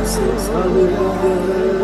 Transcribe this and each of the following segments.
Jesus, hallelujah.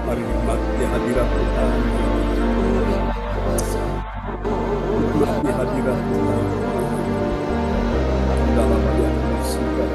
Mari nikmati hadirat Tuhan. Nikmati hadirat Tuhan. Dalam hadirat bersuka.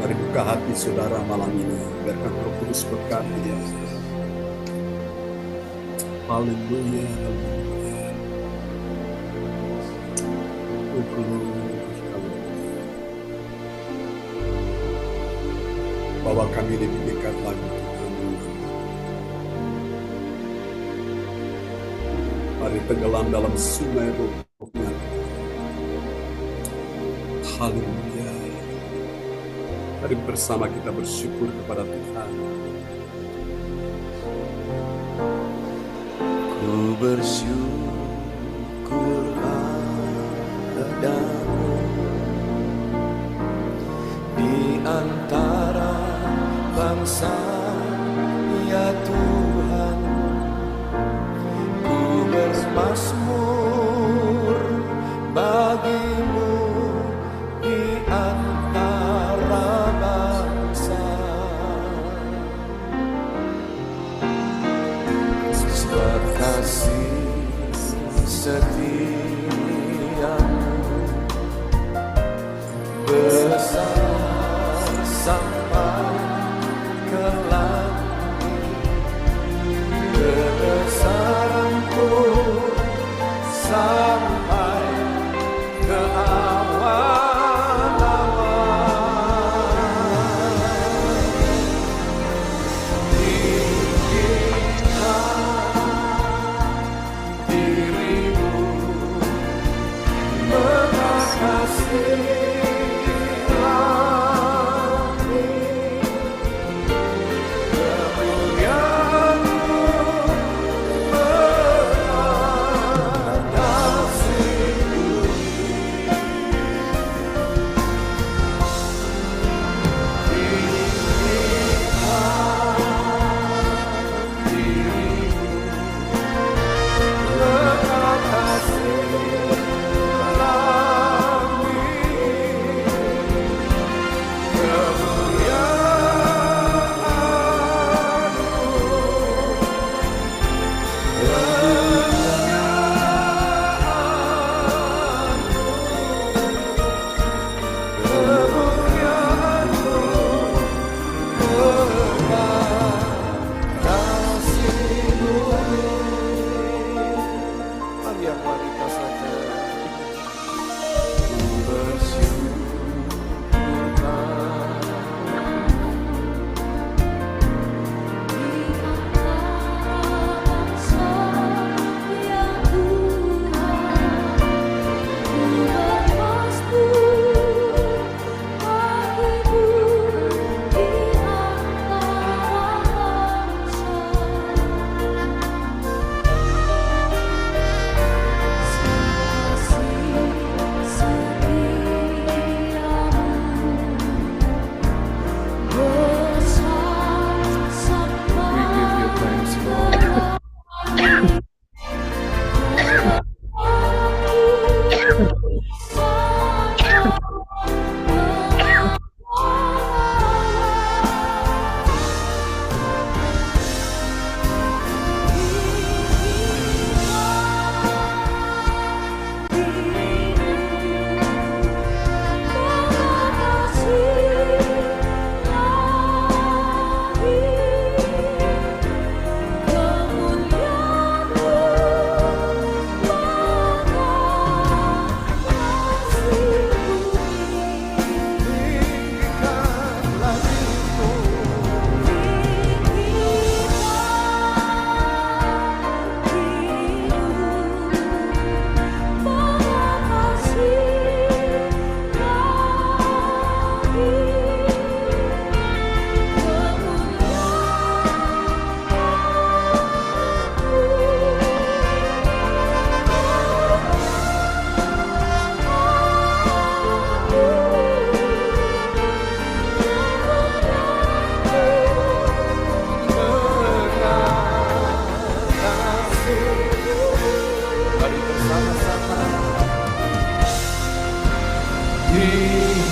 Mari buka hati saudara malam ini, biarkan Roh Kudus berkati ya. Haleluya, haleluya. Bawa kami lebih dekat lagi Tuhan. Mari tenggelam dalam sungai Roh-Nya. Haleluya. Mari bersama kita bersyukur kepada Tuhan. Ku bersyukur bagimu di antara bangsa. Sebab kasih setiamu besar sampai ke langit, kebesaranmu sampai ke awan-awan. Tinggikan dirimu, mengasihi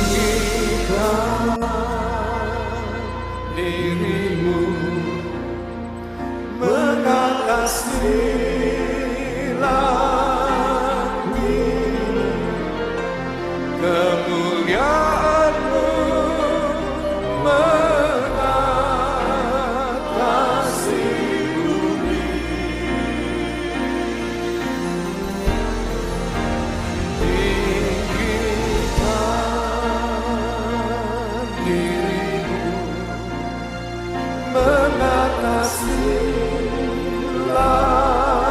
tinggikan dirimu, mengatasi langit, kemuliaanmu mengatasi bumi. Mengatasi langit.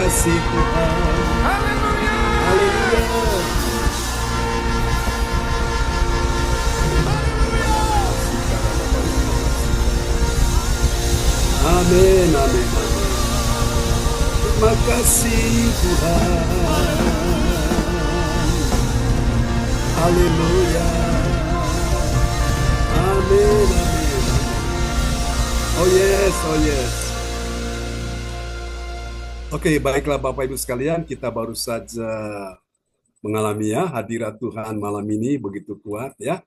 kasih Tuhan. Haleluya. Haleluya. Amin, amin, amin. Terima kasih Tuhan. Haleluya. Amin, amin. Oh yes, oh yes. Oke, baiklah Bapak Ibu sekalian, kita baru saja mengalami ya hadirat Tuhan malam ini begitu kuat ya.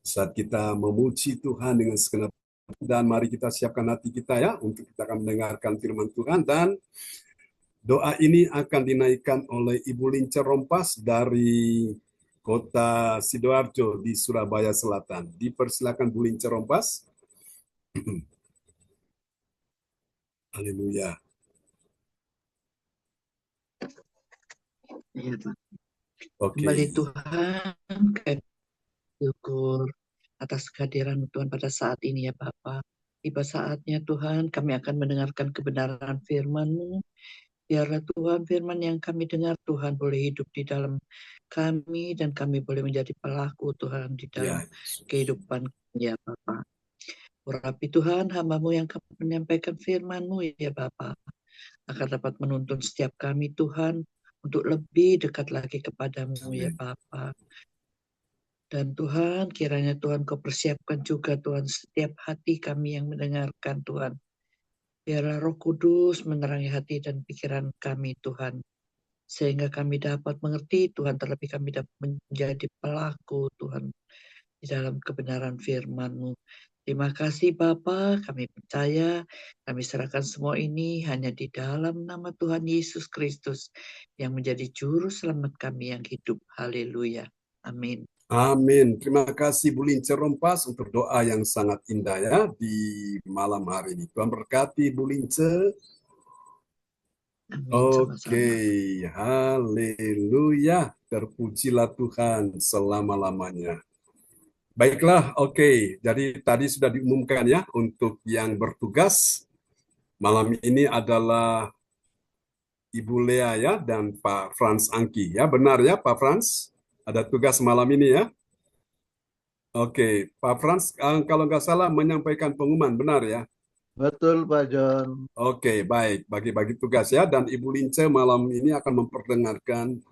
Saat kita memuji Tuhan dengan segenap, dan mari kita siapkan hati kita ya untuk kita akan mendengarkan firman Tuhan, dan doa ini akan dinaikkan oleh Ibu Lince Rompas dari Kota Sidoarjo di Surabaya Selatan. Dipersilakan Bu Lince Rompas. Haleluya. Ya, Tuhan. Oke. Kembali Tuhan, kami syukur atas kehadiran Tuhan pada saat ini ya Bapa. Tiba saatnya Tuhan kami akan mendengarkan kebenaran firman-Mu. Biarlah Tuhan firman yang kami dengar Tuhan boleh hidup di dalam kami dan kami boleh menjadi pelaku Tuhan di dalam Ya, Yesus. kehidupan kami ya Bapa. Urapi Tuhan hamba-Mu yang menyampaikan firman-Mu ya Bapa, akan dapat menuntun setiap kami Tuhan untuk lebih dekat lagi kepadamu ya Amin. Bapa. Dan Tuhan, kiranya Tuhan Kau persiapkan juga Tuhan setiap hati kami yang mendengarkan Tuhan. Biarlah Roh Kudus menerangi hati dan pikiran kami Tuhan, sehingga kami dapat mengerti Tuhan, terlebih kami dapat menjadi pelaku Tuhan di dalam kebenaran firman-Mu. Terima kasih Bapa, kami percaya, kami serahkan semua ini hanya di dalam nama Tuhan Yesus Kristus yang menjadi juru selamat kami yang hidup. Haleluya. Amin. Amin. Terima kasih Bu Lince Rompas untuk doa yang sangat indah ya di malam hari ini. Tuhan berkati Bu Lince. Amin. Oke, Sama-sama. haleluya. Terpujilah Tuhan selama-lamanya. Baiklah, oke. Jadi tadi sudah diumumkan ya untuk yang bertugas malam ini adalah Ibu Lea ya dan Pak Frans Angki ya. Benar ya Pak Frans? Ada tugas malam ini ya. Oke, Pak Frans kalau nggak salah menyampaikan pengumuman, benar ya? Betul Pak John. Oke, baik. Bagi-bagi tugas ya. Dan Ibu Lince malam ini akan memperdengarkan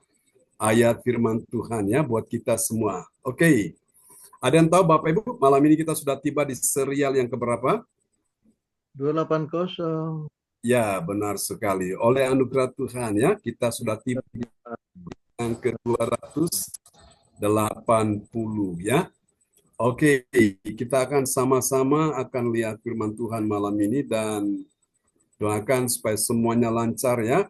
ayat firman Tuhan ya buat kita semua. Oke. Ada yang tahu Bapak Ibu, malam ini kita sudah tiba di serial yang keberapa? 280. Ya, benar sekali. Oleh anugerah Tuhan ya, kita sudah tiba di yang ke-280 ya. Oke, kita akan sama-sama akan lihat firman Tuhan malam ini dan doakan supaya semuanya lancar ya.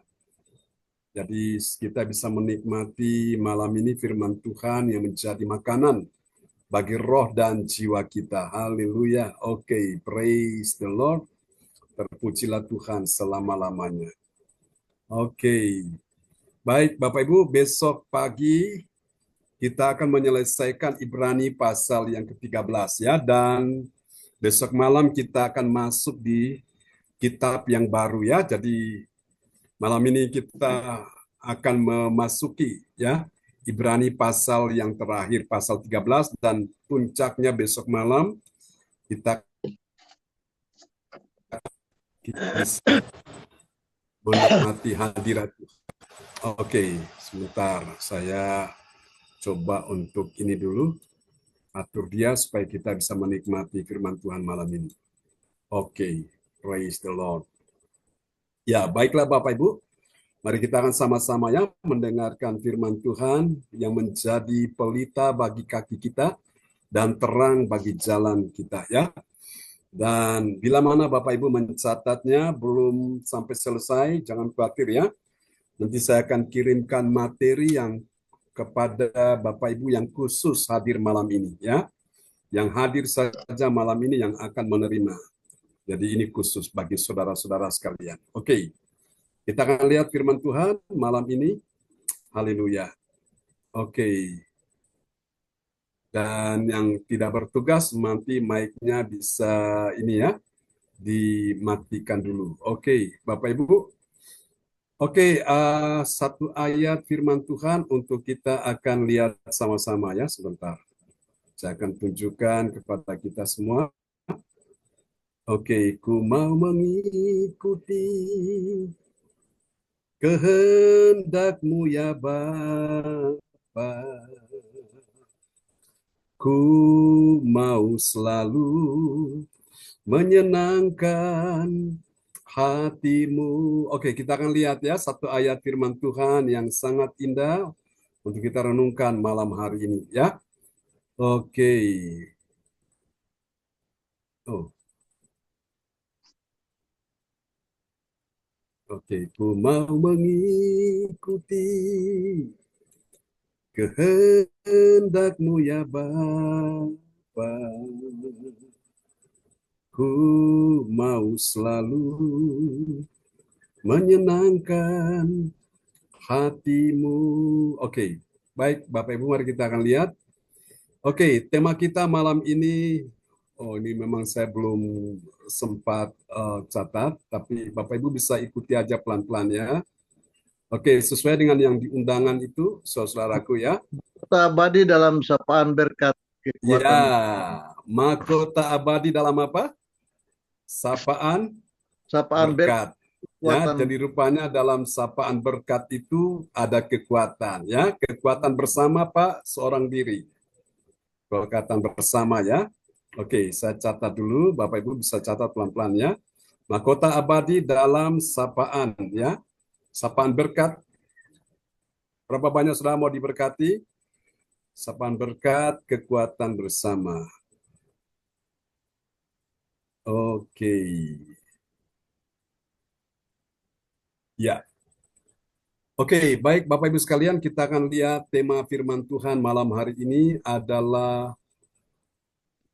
Jadi kita bisa menikmati malam ini firman Tuhan yang menjadi makanan bagi roh dan jiwa kita. Haleluya. Oke, praise the Lord. Terpujilah Tuhan selama-lamanya. Oke. Baik, Bapak Ibu, besok pagi kita akan menyelesaikan Ibrani pasal yang ke-13 ya, dan besok malam kita akan masuk di kitab yang baru ya. Jadi malam ini kita akan memasuki ya Ibrani pasal yang terakhir, pasal 13, dan puncaknya besok malam kita bisa menikmati hadirat. Oke, sebentar saya coba untuk ini dulu, atur dia supaya kita bisa menikmati firman Tuhan malam ini. Oke, praise the Lord. Ya, baiklah Bapak Ibu, mari kita akan sama-sama ya mendengarkan firman Tuhan yang menjadi pelita bagi kaki kita dan terang bagi jalan kita ya. Dan bila mana Bapak Ibu mencatatnya belum sampai selesai, jangan khawatir ya. Nanti saya akan kirimkan materi yang kepada Bapak Ibu yang khusus hadir malam ini ya. Yang hadir saja malam ini yang akan menerima. Jadi ini khusus bagi saudara-saudara sekalian. Oke. Kita akan lihat firman Tuhan malam ini. Haleluya. Oke. Dan yang tidak bertugas nanti mic-nya bisa ini ya, dimatikan dulu. Oke, Bapak Ibu. Oke, satu ayat firman Tuhan untuk kita akan lihat sama-sama ya sebentar. Saya akan tunjukkan kepada kita semua. Oke, ku mau mengikuti kehendak-Mu ya Bapa. Ku mau selalu menyenangkan hatimu. Oke, kita akan lihat ya satu ayat firman Tuhan yang sangat indah untuk kita renungkan malam hari ini ya. Oke. Oh, oke. Ku mau mengikuti kehendak-Mu ya Bapa. Ku mau selalu menyenangkan hatimu. Oke, baik Bapak Ibu, mari kita akan lihat. Oke, tema kita malam ini, ini memang saya belum sempat catat, tapi Bapak Ibu bisa ikuti aja pelan-pelan ya. Oke, sesuai dengan yang di undangan itu, saudaraku ya. Kota abadi dalam sapaan berkat Ya, kekuatan. mahkota abadi dalam apa? Sapaan Sapaan berkat. Ya, kekuatan. jadi rupanya dalam sapaan berkat itu ada kekuatan. Ya, kekuatan bersama Pak, seorang diri. Kekuatan bersama ya. Oke, saya catat dulu. Bapak Ibu bisa catat pelan-pelan ya. Mahkota abadi dalam sapaan ya. Sapaan berkat. Berapa banyak sudah mau diberkati? Sapaan berkat, kekuatan bersama. Oke. Ya. Oke, baik Bapak Ibu sekalian, kita akan lihat tema firman Tuhan malam hari ini adalah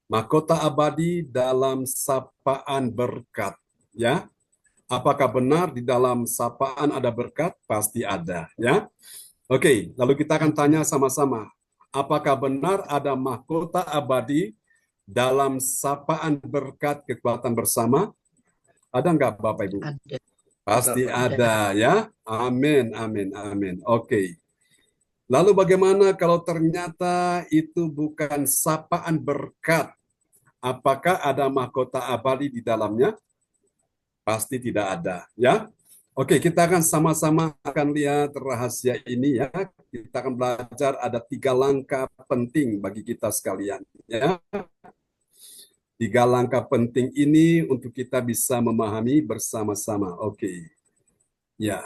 mahkota abadi dalam sapaan berkat. Ya, apakah benar di dalam sapaan ada berkat? Pasti ada. Ya, oke. Lalu kita akan tanya sama-sama, apakah benar ada mahkota abadi dalam sapaan berkat kekuatan bersama? Ada nggak Bapak Ibu? Ada. Pasti Ada. ada ya. Amin, amin, amin. Oke. Lalu bagaimana kalau ternyata itu bukan sapaan berkat? Apakah ada mahkota abadi di dalamnya? Pasti tidak ada, ya. Oke, kita akan sama-sama akan lihat rahasia ini ya. Kita akan belajar ada 3 langkah penting bagi kita sekalian, ya. 3 langkah penting ini untuk kita bisa memahami bersama-sama. Oke. Ya.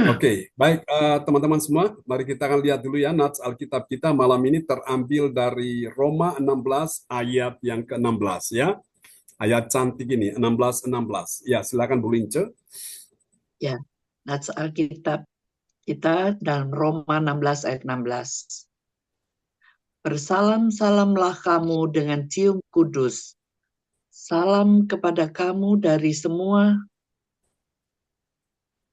Oke, baik teman-teman semua, mari kita akan lihat dulu ya nats Alkitab kita malam ini terambil dari Roma 16 ayat yang ke-16 ya. Ayat cantik ini 16. Ya, silakan Bu Lince. Ya, nats Alkitab kita dalam Roma 16 ayat 16. Bersalam-salamlah kamu dengan cium kudus. Salam kepada kamu dari semua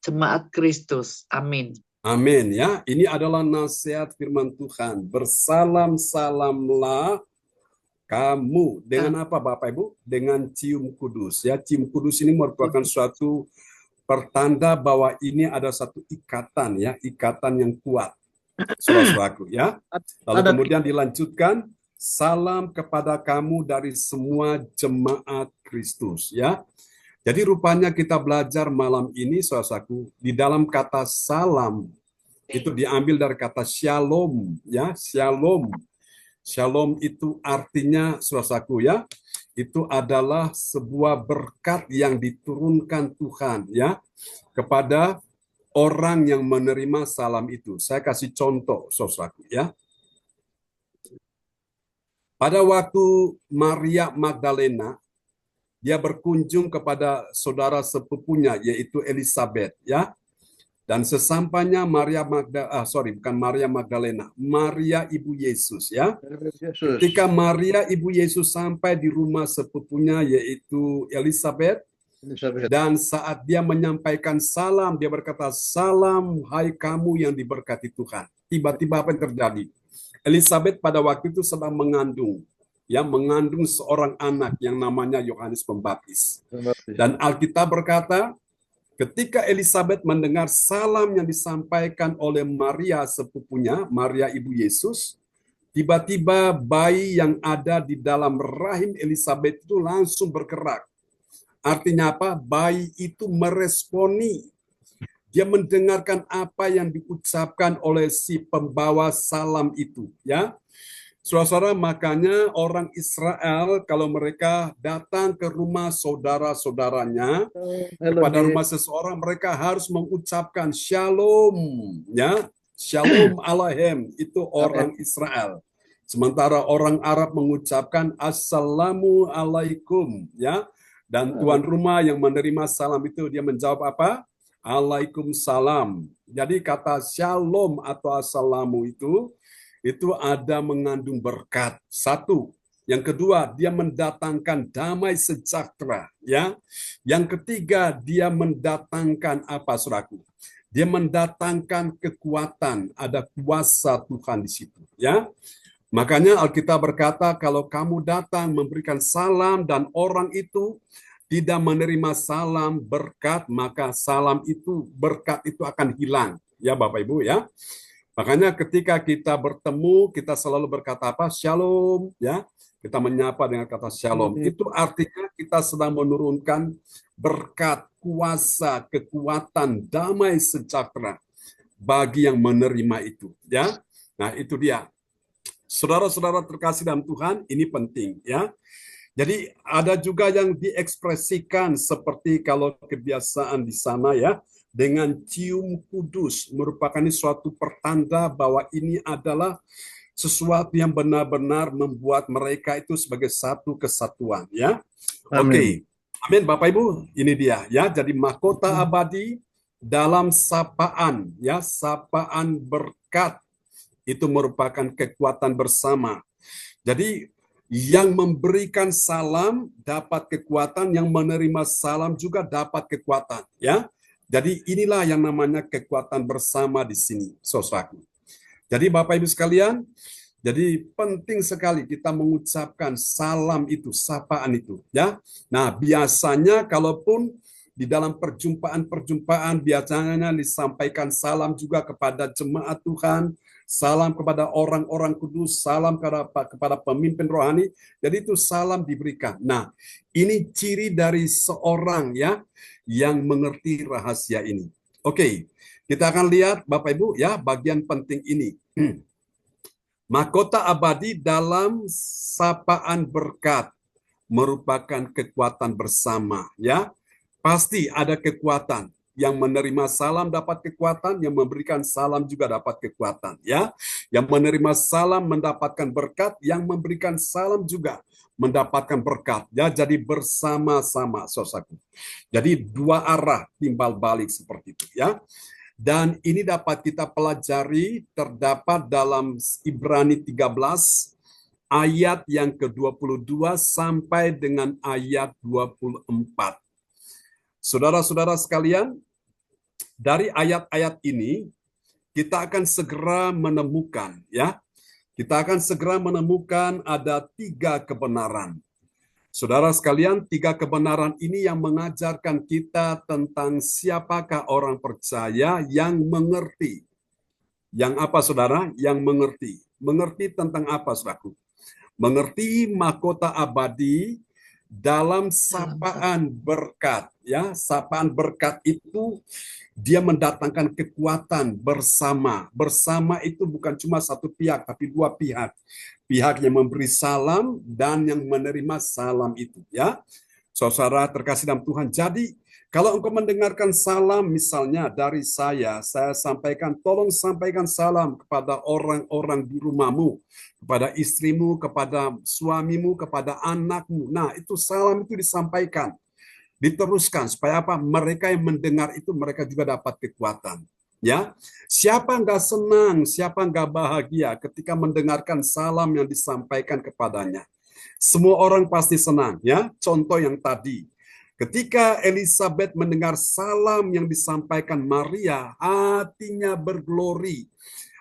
jemaat Kristus. Amin. Amin ya. Ini adalah nasihat firman Tuhan. Bersalam-salamlah kamu dengan apa Bapak Ibu? Dengan cium kudus ya. Cium kudus ini merupakan suatu pertanda bahwa ini ada satu ikatan ya, ikatan yang kuat. Saudara-saudaraku ya. Lalu kemudian dilanjutkan, salam kepada kamu dari semua jemaat Kristus ya. Jadi rupanya kita belajar malam ini saudara-saudaraku, di dalam kata salam itu diambil dari kata shalom ya, shalom. Shalom itu artinya saudara-saudaraku ya, itu adalah sebuah berkat yang diturunkan Tuhan ya kepada orang yang menerima salam itu. Saya kasih contoh, saudaraku ya. Pada waktu Maria Magdalena, dia berkunjung kepada saudara sepupunya, yaitu Elizabeth, ya. Dan sesampainya Maria Magdalena, Maria Ibu Yesus, ya. Ketika Maria Ibu Yesus sampai di rumah sepupunya, yaitu Elizabeth, dan saat dia menyampaikan salam, dia berkata, salam hai kamu yang diberkati Tuhan. Tiba-tiba apa yang terjadi? Elizabeth pada waktu itu sedang mengandung seorang anak yang namanya Yohanes Pembaptis. Dan Alkitab berkata, Ketika Elizabeth mendengar salam yang disampaikan oleh Maria sepupunya, Maria ibu Yesus, tiba-tiba bayi yang ada di dalam rahim Elizabeth itu langsung bergerak. Artinya apa? Bayi itu meresponi. Dia mendengarkan apa yang diucapkan oleh si pembawa salam itu, ya. Saudara-saudara, makanya orang Israel kalau mereka datang ke rumah saudara-saudaranya, Halo, kepada Dik. rumah seseorang, mereka harus mengucapkan shalom, ya. Shalom Aleichem, itu orang Israel. Sementara orang Arab mengucapkan assalamu alaikum, ya. Dan tuan rumah yang menerima salam itu dia menjawab apa? Waalaikumsalam. Jadi kata shalom atau assalamu itu ada mengandung berkat. Satu. Yang kedua, dia mendatangkan damai sejahtera, ya. Yang ketiga, dia mendatangkan apa, saudaraku? Dia mendatangkan kekuatan, ada kuasa Tuhan di situ, ya. Makanya Alkitab berkata, kalau kamu datang memberikan salam dan orang itu tidak menerima salam berkat, maka salam itu, berkat itu akan hilang. Ya Bapak Ibu, ya. Makanya ketika kita bertemu, kita selalu berkata apa? Shalom, ya. Kita menyapa dengan kata shalom. Itu artinya kita sedang menurunkan berkat, kuasa, kekuatan, damai sejahtera bagi yang menerima itu, ya. Nah, itu dia. Saudara-saudara terkasih dalam Tuhan, ini penting, ya. Jadi ada juga yang diekspresikan seperti kalau kebiasaan di sana, ya, dengan cium kudus, merupakan suatu pertanda bahwa ini adalah sesuatu yang benar-benar membuat mereka itu sebagai satu kesatuan, ya. Oke. Amin Bapak Ibu, ini dia, ya. Jadi mahkota abadi dalam sapaan, ya, sapaan berkat itu merupakan kekuatan bersama. Jadi yang memberikan salam dapat kekuatan, yang menerima salam juga dapat kekuatan, ya. Jadi inilah yang namanya kekuatan bersama di sini, saudaraku. Jadi Bapak Ibu sekalian, jadi penting sekali kita mengucapkan salam itu, sapaan itu, ya. Nah, biasanya kalaupun di dalam perjumpaan-perjumpaan biasanya disampaikan salam juga kepada jemaat Tuhan, salam kepada orang-orang kudus, salam kepada pemimpin rohani. Jadi itu salam diberikan. Nah, ini ciri dari seorang, ya, yang mengerti rahasia ini. Oke, kita akan lihat Bapak Ibu, ya, bagian penting ini. Mahkota abadi dalam sapaan berkat merupakan kekuatan bersama, ya. Pasti ada kekuatan. Yang menerima salam dapat kekuatan, yang memberikan salam juga dapat kekuatan, ya. Yang menerima salam mendapatkan berkat, yang memberikan salam juga mendapatkan berkat, ya. Jadi bersama-sama, saudaraku. Jadi dua arah timbal balik seperti itu, ya. Dan ini dapat kita pelajari terdapat dalam Ibrani 13 ayat yang ke-22 sampai dengan ayat 24. Saudara-saudara sekalian, dari ayat-ayat ini kita akan segera menemukan, ya. Kita akan segera menemukan ada 3 kebenaran. Saudara sekalian, 3 kebenaran ini yang mengajarkan kita tentang siapakah orang percaya yang mengerti. Yang apa, saudara? Yang mengerti. Mengerti tentang apa, saudaraku? Mengerti mahkota abadi dalam sapaan berkat, ya. Sapaan berkat itu dia mendatangkan kekuatan bersama. Bersama itu bukan cuma satu pihak, tapi 2 pihak. Pihak yang memberi salam dan yang menerima salam itu, ya. Saudara terkasih dalam Tuhan. Jadi, kalau engkau mendengarkan salam misalnya dari saya sampaikan, tolong sampaikan salam kepada orang-orang di rumahmu, kepada istrimu, kepada suamimu, kepada anakmu. Nah, itu salam itu disampaikan. Diteruskan supaya apa? Mereka yang mendengar itu mereka juga dapat kekuatan. Ya, siapa nggak senang, siapa nggak bahagia ketika mendengarkan salam yang disampaikan kepadanya? Semua orang pasti senang, ya. Contoh yang tadi, ketika Elizabeth mendengar salam yang disampaikan Maria, hatinya berglori,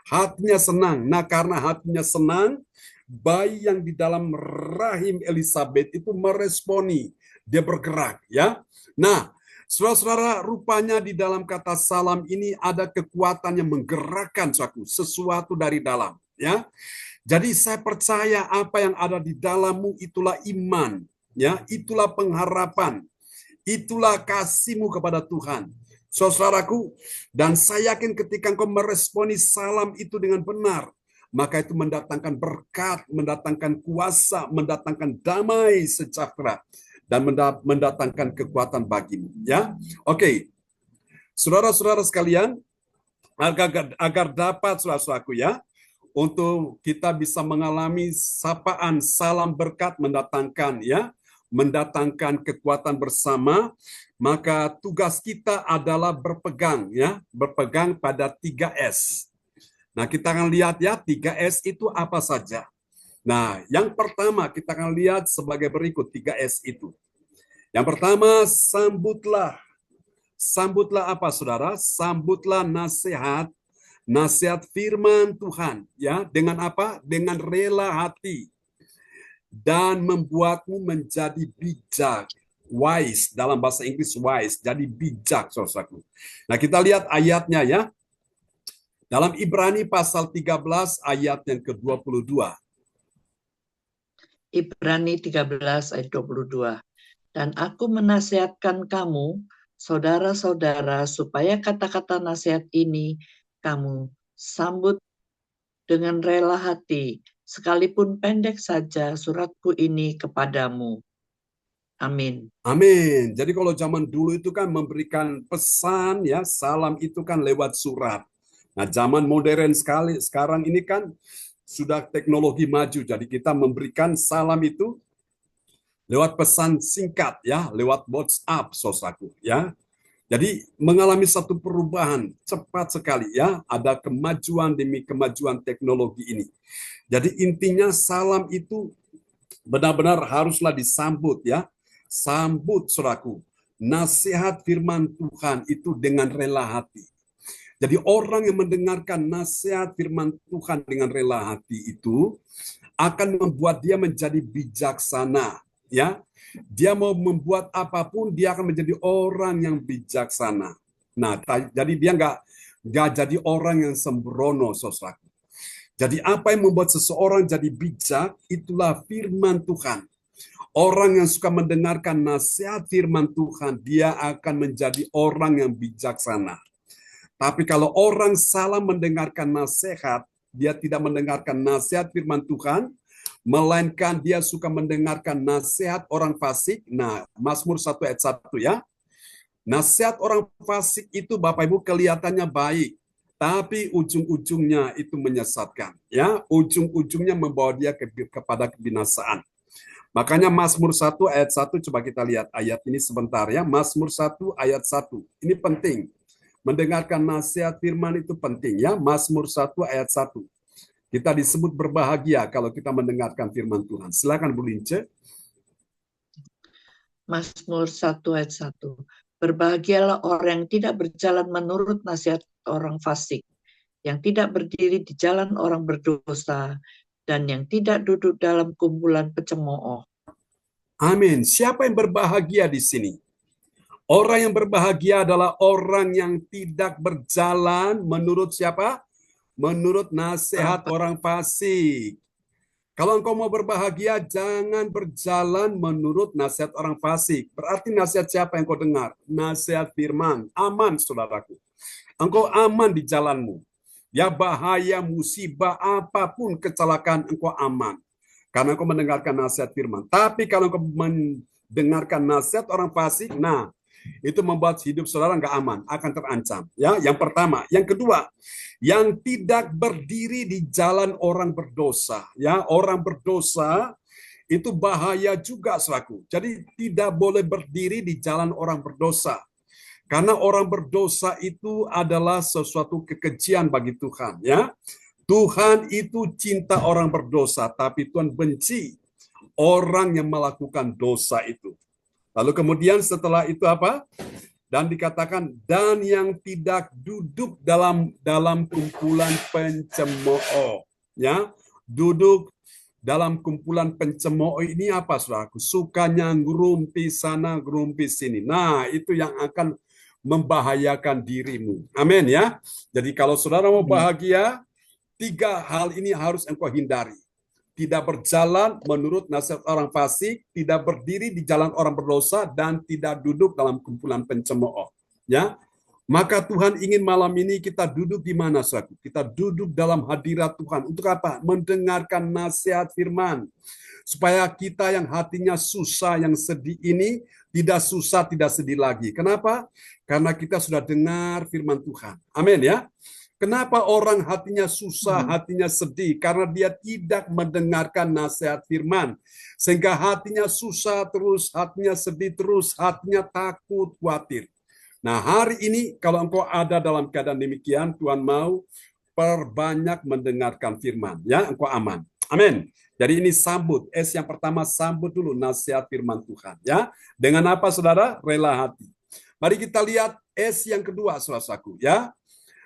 hatinya senang. Nah, karena hatinya senang, bayi yang di dalam rahim Elizabeth itu meresponi, dia bergerak, ya. Nah, Saudara-saudara, rupanya di dalam kata salam ini ada kekuatan yang menggerakkan sesuatu dari dalam, ya. Jadi saya percaya apa yang ada di dalammu itulah iman, ya, itulah pengharapan, itulah kasihmu kepada Tuhan. Saudaraku, dan saya yakin ketika engkau meresponi salam itu dengan benar, maka itu mendatangkan berkat, mendatangkan kuasa, mendatangkan damai sejahtera, dan mendatangkan kekuatan bagimu. Ya, oke, saudara-saudara sekalian, agar dapat saudaraku ya, untuk kita bisa mengalami sapaan salam berkat mendatangkan kekuatan bersama, maka tugas kita adalah berpegang pada 3S. Nah, kita akan lihat ya 3S itu apa saja. Nah, yang pertama kita akan lihat sebagai berikut 3S itu. Yang pertama, sambutlah. Sambutlah apa, saudara? Sambutlah nasihat firman Tuhan, ya, dengan apa? Dengan rela hati dan membuatmu menjadi bijak. Wise, dalam bahasa Inggris wise, jadi bijak, saudaraku. Nah, kita lihat ayatnya ya. Dalam Ibrani pasal 13 ayat yang ke-22. Ibrani 13 ayat 22. Dan aku menasihatkan kamu, saudara-saudara, supaya kata-kata nasihat ini kamu sambut dengan rela hati, sekalipun pendek saja suratku ini kepadamu. Amin. Amin. Jadi kalau zaman dulu itu kan memberikan pesan ya, salam itu kan lewat surat. Nah, zaman modern sekali sekarang ini kan sudah teknologi maju, jadi kita memberikan salam itu lewat pesan singkat ya, lewat WhatsApp, saudaraku ya. Jadi mengalami satu perubahan cepat sekali ya, ada kemajuan demi kemajuan teknologi ini. Jadi intinya salam itu benar-benar haruslah disambut ya. Sambut saudaraku. Nasihat firman Tuhan itu dengan rela hati. Jadi orang yang mendengarkan nasihat firman Tuhan dengan rela hati itu akan membuat dia menjadi bijaksana, ya. Dia mau membuat apapun, dia akan menjadi orang yang bijaksana. Nah, jadi dia nggak jadi orang yang sembrono, saudaraku. Jadi apa yang membuat seseorang jadi bijak, itulah firman Tuhan. Orang yang suka mendengarkan nasihat firman Tuhan, dia akan menjadi orang yang bijaksana. Tapi kalau orang salah mendengarkan nasihat, dia tidak mendengarkan nasihat firman Tuhan, melainkan dia suka mendengarkan nasihat orang fasik. Nah, Mazmur 1 ayat 1 ya. Nasihat orang fasik itu Bapak Ibu kelihatannya baik, tapi ujung-ujungnya itu menyesatkan. Ya, ujung-ujungnya membawa dia kepada kebinasaan. Makanya Mazmur 1 ayat 1, coba kita lihat ayat ini sebentar ya. Mazmur 1 ayat 1. Ini penting. Mendengarkan nasihat firman itu penting ya. Mazmur 1 ayat 1. Kita disebut berbahagia kalau kita mendengarkan firman Tuhan. Silakan Bu Lince. Mazmur 1 ayat 1. Berbahagialah orang yang tidak berjalan menurut nasihat orang fasik, yang tidak berdiri di jalan orang berdosa, dan yang tidak duduk dalam kumpulan pencemooh. Amin. Siapa yang berbahagia di sini? Orang yang berbahagia adalah orang yang tidak berjalan menurut siapa? Menurut nasihat orang fasik. Kalau engkau mau berbahagia, jangan berjalan menurut nasihat orang fasik. Berarti nasihat siapa yang kau dengar? Nasihat firman. Aman, saudaraku. Engkau aman di jalanmu. Ya, bahaya, musibah, apapun kecelakaan, engkau aman. Karena engkau mendengarkan nasihat firman. Tapi kalau engkau mendengarkan nasihat orang fasik, nah, itu membuat hidup saudara nggak aman, akan terancam. Ya, yang pertama. Yang kedua, yang tidak berdiri di jalan orang berdosa. Ya, orang berdosa itu bahaya juga, saudaraku. Jadi tidak boleh berdiri di jalan orang berdosa. Karena orang berdosa itu adalah sesuatu kekejian bagi Tuhan. Ya, Tuhan itu cinta orang berdosa, tapi Tuhan benci orang yang melakukan dosa itu. Lalu kemudian setelah itu apa? Dan dikatakan, dan yang tidak duduk dalam kumpulan pencemooh. Ya, duduk dalam kumpulan pencemooh ini apa, saudaraku? Sukanya ngerumpi sana, ngerumpi sini. Nah, itu yang akan membahayakan dirimu. Amin ya. Jadi kalau saudara mau bahagia, 3 hal ini harus engkau hindari. Tidak berjalan menurut nasihat orang fasik, tidak berdiri di jalan orang berdosa, dan tidak duduk dalam kumpulan pencemooh. Ya, maka Tuhan ingin malam ini kita duduk di mana, saudara? Kita duduk dalam hadirat Tuhan. Untuk apa? Mendengarkan nasihat firman. Supaya kita yang hatinya susah, yang sedih ini, tidak susah, tidak sedih lagi. Kenapa? Karena kita sudah dengar firman Tuhan. Amin ya. Kenapa orang hatinya susah, hatinya sedih? Karena dia tidak mendengarkan nasihat firman. Sehingga hatinya susah terus, hatinya sedih terus, hatinya takut, khawatir. Nah, hari ini kalau engkau ada dalam keadaan demikian, Tuhan mau perbanyak mendengarkan firman. Ya, engkau aman. Amin. Jadi ini sambut. S yang pertama, sambut dulu nasihat firman Tuhan. Ya, dengan apa, saudara? Rela hati. Mari kita lihat S yang kedua, saudaraku. Ya,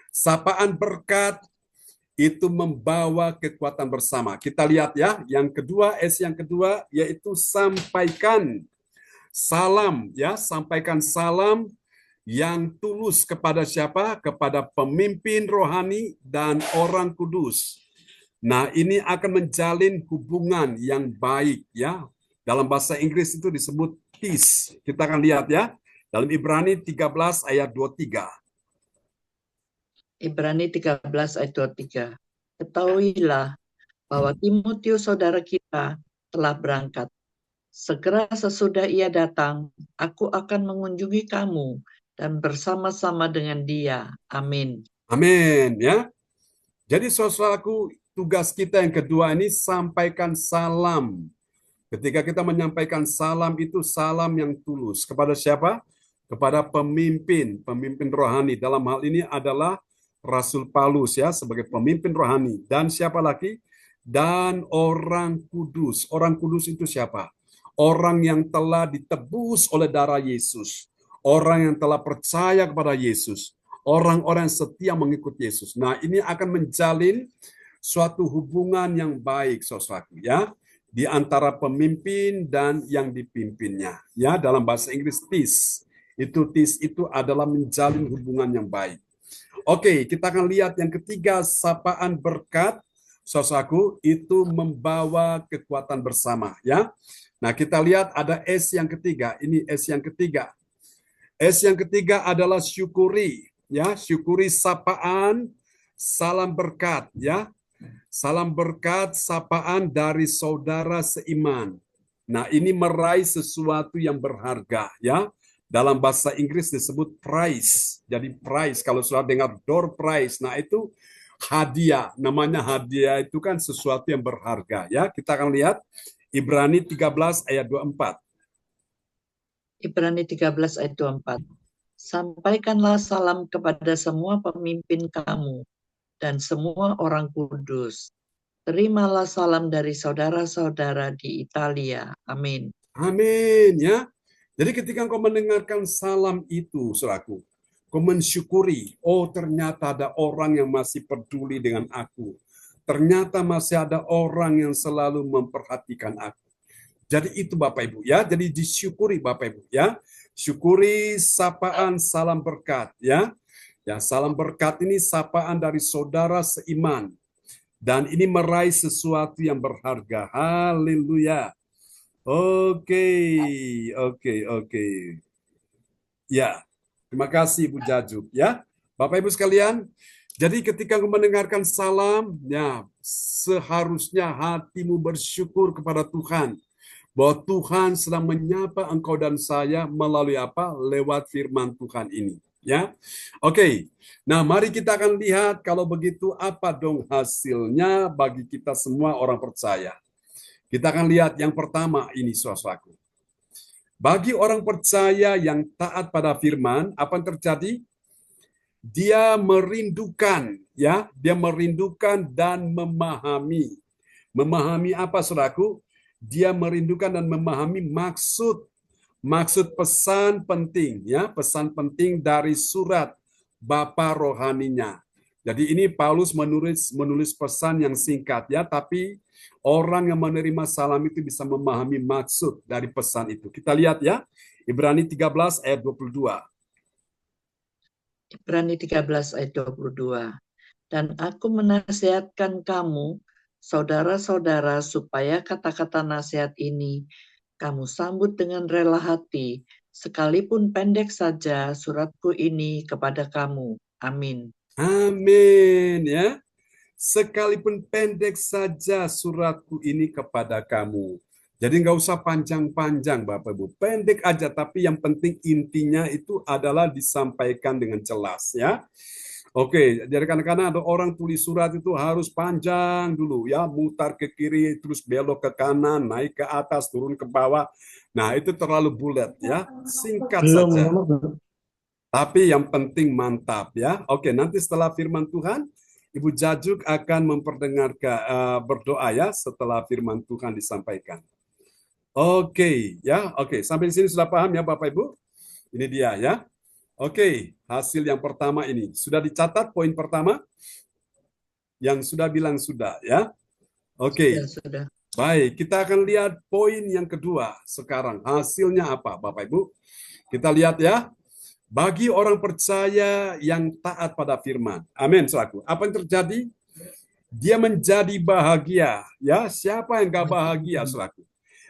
sapaan berkat itu membawa kekuatan bersama. Kita lihat ya, yang kedua, S yang kedua, yaitu sampaikan salam. Ya, sampaikan salam yang tulus kepada siapa? Kepada pemimpin rohani dan orang kudus. Nah, ini akan menjalin hubungan yang baik ya. Dalam bahasa Inggris itu disebut peace. Kita akan lihat ya. Dalam Ibrani 13 ayat 23. Ibrani 13 ayat 23. Ketahuilah bahwa Timotius saudara kita telah berangkat. Segera sesudah ia datang, aku akan mengunjungi kamu dan bersama-sama dengan dia. Amin. Amin ya. Jadi saudaraku, tugas kita yang kedua ini sampaikan salam. Ketika kita menyampaikan salam itu salam yang tulus. Kepada siapa? Kepada pemimpin rohani. Dalam hal ini adalah Rasul Paulus ya, sebagai pemimpin rohani. Dan siapa lagi? Dan orang kudus. Orang kudus itu siapa? Orang yang telah ditebus oleh darah Yesus. Orang yang telah percaya kepada Yesus. Orang-orang yang setia mengikut Yesus. Nah, ini akan menjalin suatu hubungan yang baik, saudaraku ya, di antara pemimpin dan yang dipimpinnya. Ya, dalam bahasa Inggris peace. Peace itu adalah menjalin hubungan yang baik. Oke, kita akan lihat yang ketiga, sapaan berkat, saudaraku, itu membawa kekuatan bersama ya. Nah, kita lihat ada S yang ketiga. Ini S yang ketiga. S yang ketiga adalah syukuri, ya, syukuri sapaan, salam berkat, ya, salam berkat, sapaan dari saudara seiman. Nah, ini meraih sesuatu yang berharga, ya. Dalam bahasa Inggris disebut prize. Jadi prize, kalau sudah dengar door prize, nah itu hadiah. Namanya hadiah itu kan sesuatu yang berharga, ya. Kita akan lihat Ibrani 13 ayat 24. Ibrani 13 ayat 24. Sampaikanlah salam kepada semua pemimpin kamu dan semua orang kudus. Terimalah salam dari saudara-saudara di Italia. Amin. Amin ya. Jadi ketika engkau mendengarkan salam itu, saudaraku, kau mensyukuri, oh ternyata ada orang yang masih peduli dengan aku. Ternyata masih ada orang yang selalu memperhatikan aku. Jadi itu Bapak Ibu ya, jadi disyukuri Bapak Ibu ya. Syukuri sapaan salam berkat ya. Ya, salam berkat ini sapaan dari saudara seiman. Dan ini meraih sesuatu yang berharga. Haleluya. Oke. Ya, terima kasih Bu Jajuk ya. Bapak Ibu sekalian, jadi ketika mendengarkan salam, ya seharusnya hatimu bersyukur kepada Tuhan. Bahwa Tuhan sedang menyapa engkau dan saya melalui apa? Lewat firman Tuhan ini. Ya, oke. Nah, mari kita akan lihat kalau begitu apa dong hasilnya bagi kita semua orang percaya. Kita akan lihat yang pertama ini, saudaraku. Bagi orang percaya yang taat pada firman, apa yang terjadi? Dia merindukan, ya, dia merindukan dan memahami. Memahami apa, saudaraku? Dia merindukan dan memahami maksud pesan penting ya, pesan penting dari surat Bapa rohaninya. Jadi ini Paulus menulis pesan yang singkat ya, tapi orang yang menerima salam itu bisa memahami maksud dari pesan itu. Kita lihat ya, Ibrani 13 ayat 22. Ibrani 13 ayat 22. Dan aku menasihatkan kamu, saudara-saudara, supaya kata-kata nasihat ini kamu sambut dengan rela hati, sekalipun pendek saja suratku ini kepada kamu. Amin. Amin ya. Sekalipun pendek saja suratku ini kepada kamu. Jadi nggak usah panjang-panjang Bapak Ibu. Pendek aja, tapi yang penting intinya itu adalah disampaikan dengan jelas ya. Oke, jadi kadang-kadang ada orang tulis surat itu harus panjang dulu ya, mutar ke kiri, terus belok ke kanan, naik ke atas, turun ke bawah. Nah, itu terlalu bulat ya, singkat saja. Tapi yang penting mantap ya. Oke, nanti setelah firman Tuhan, Ibu Jajuk akan memperdengarkan berdoa ya setelah firman Tuhan disampaikan. Oke, ya. Oke, sampai di sini sudah paham ya Bapak Ibu? Ini dia ya. Oke, hasil yang pertama ini. Sudah dicatat poin pertama? Yang sudah bilang sudah ya. Oke. Sudah. Baik, kita akan lihat poin yang kedua sekarang. Hasilnya apa Bapak Ibu? Kita lihat ya. Bagi orang percaya yang taat pada firman. Amin, saudaraku. Apa yang terjadi? Dia menjadi bahagia. Ya, siapa yang gak bahagia, saudaraku?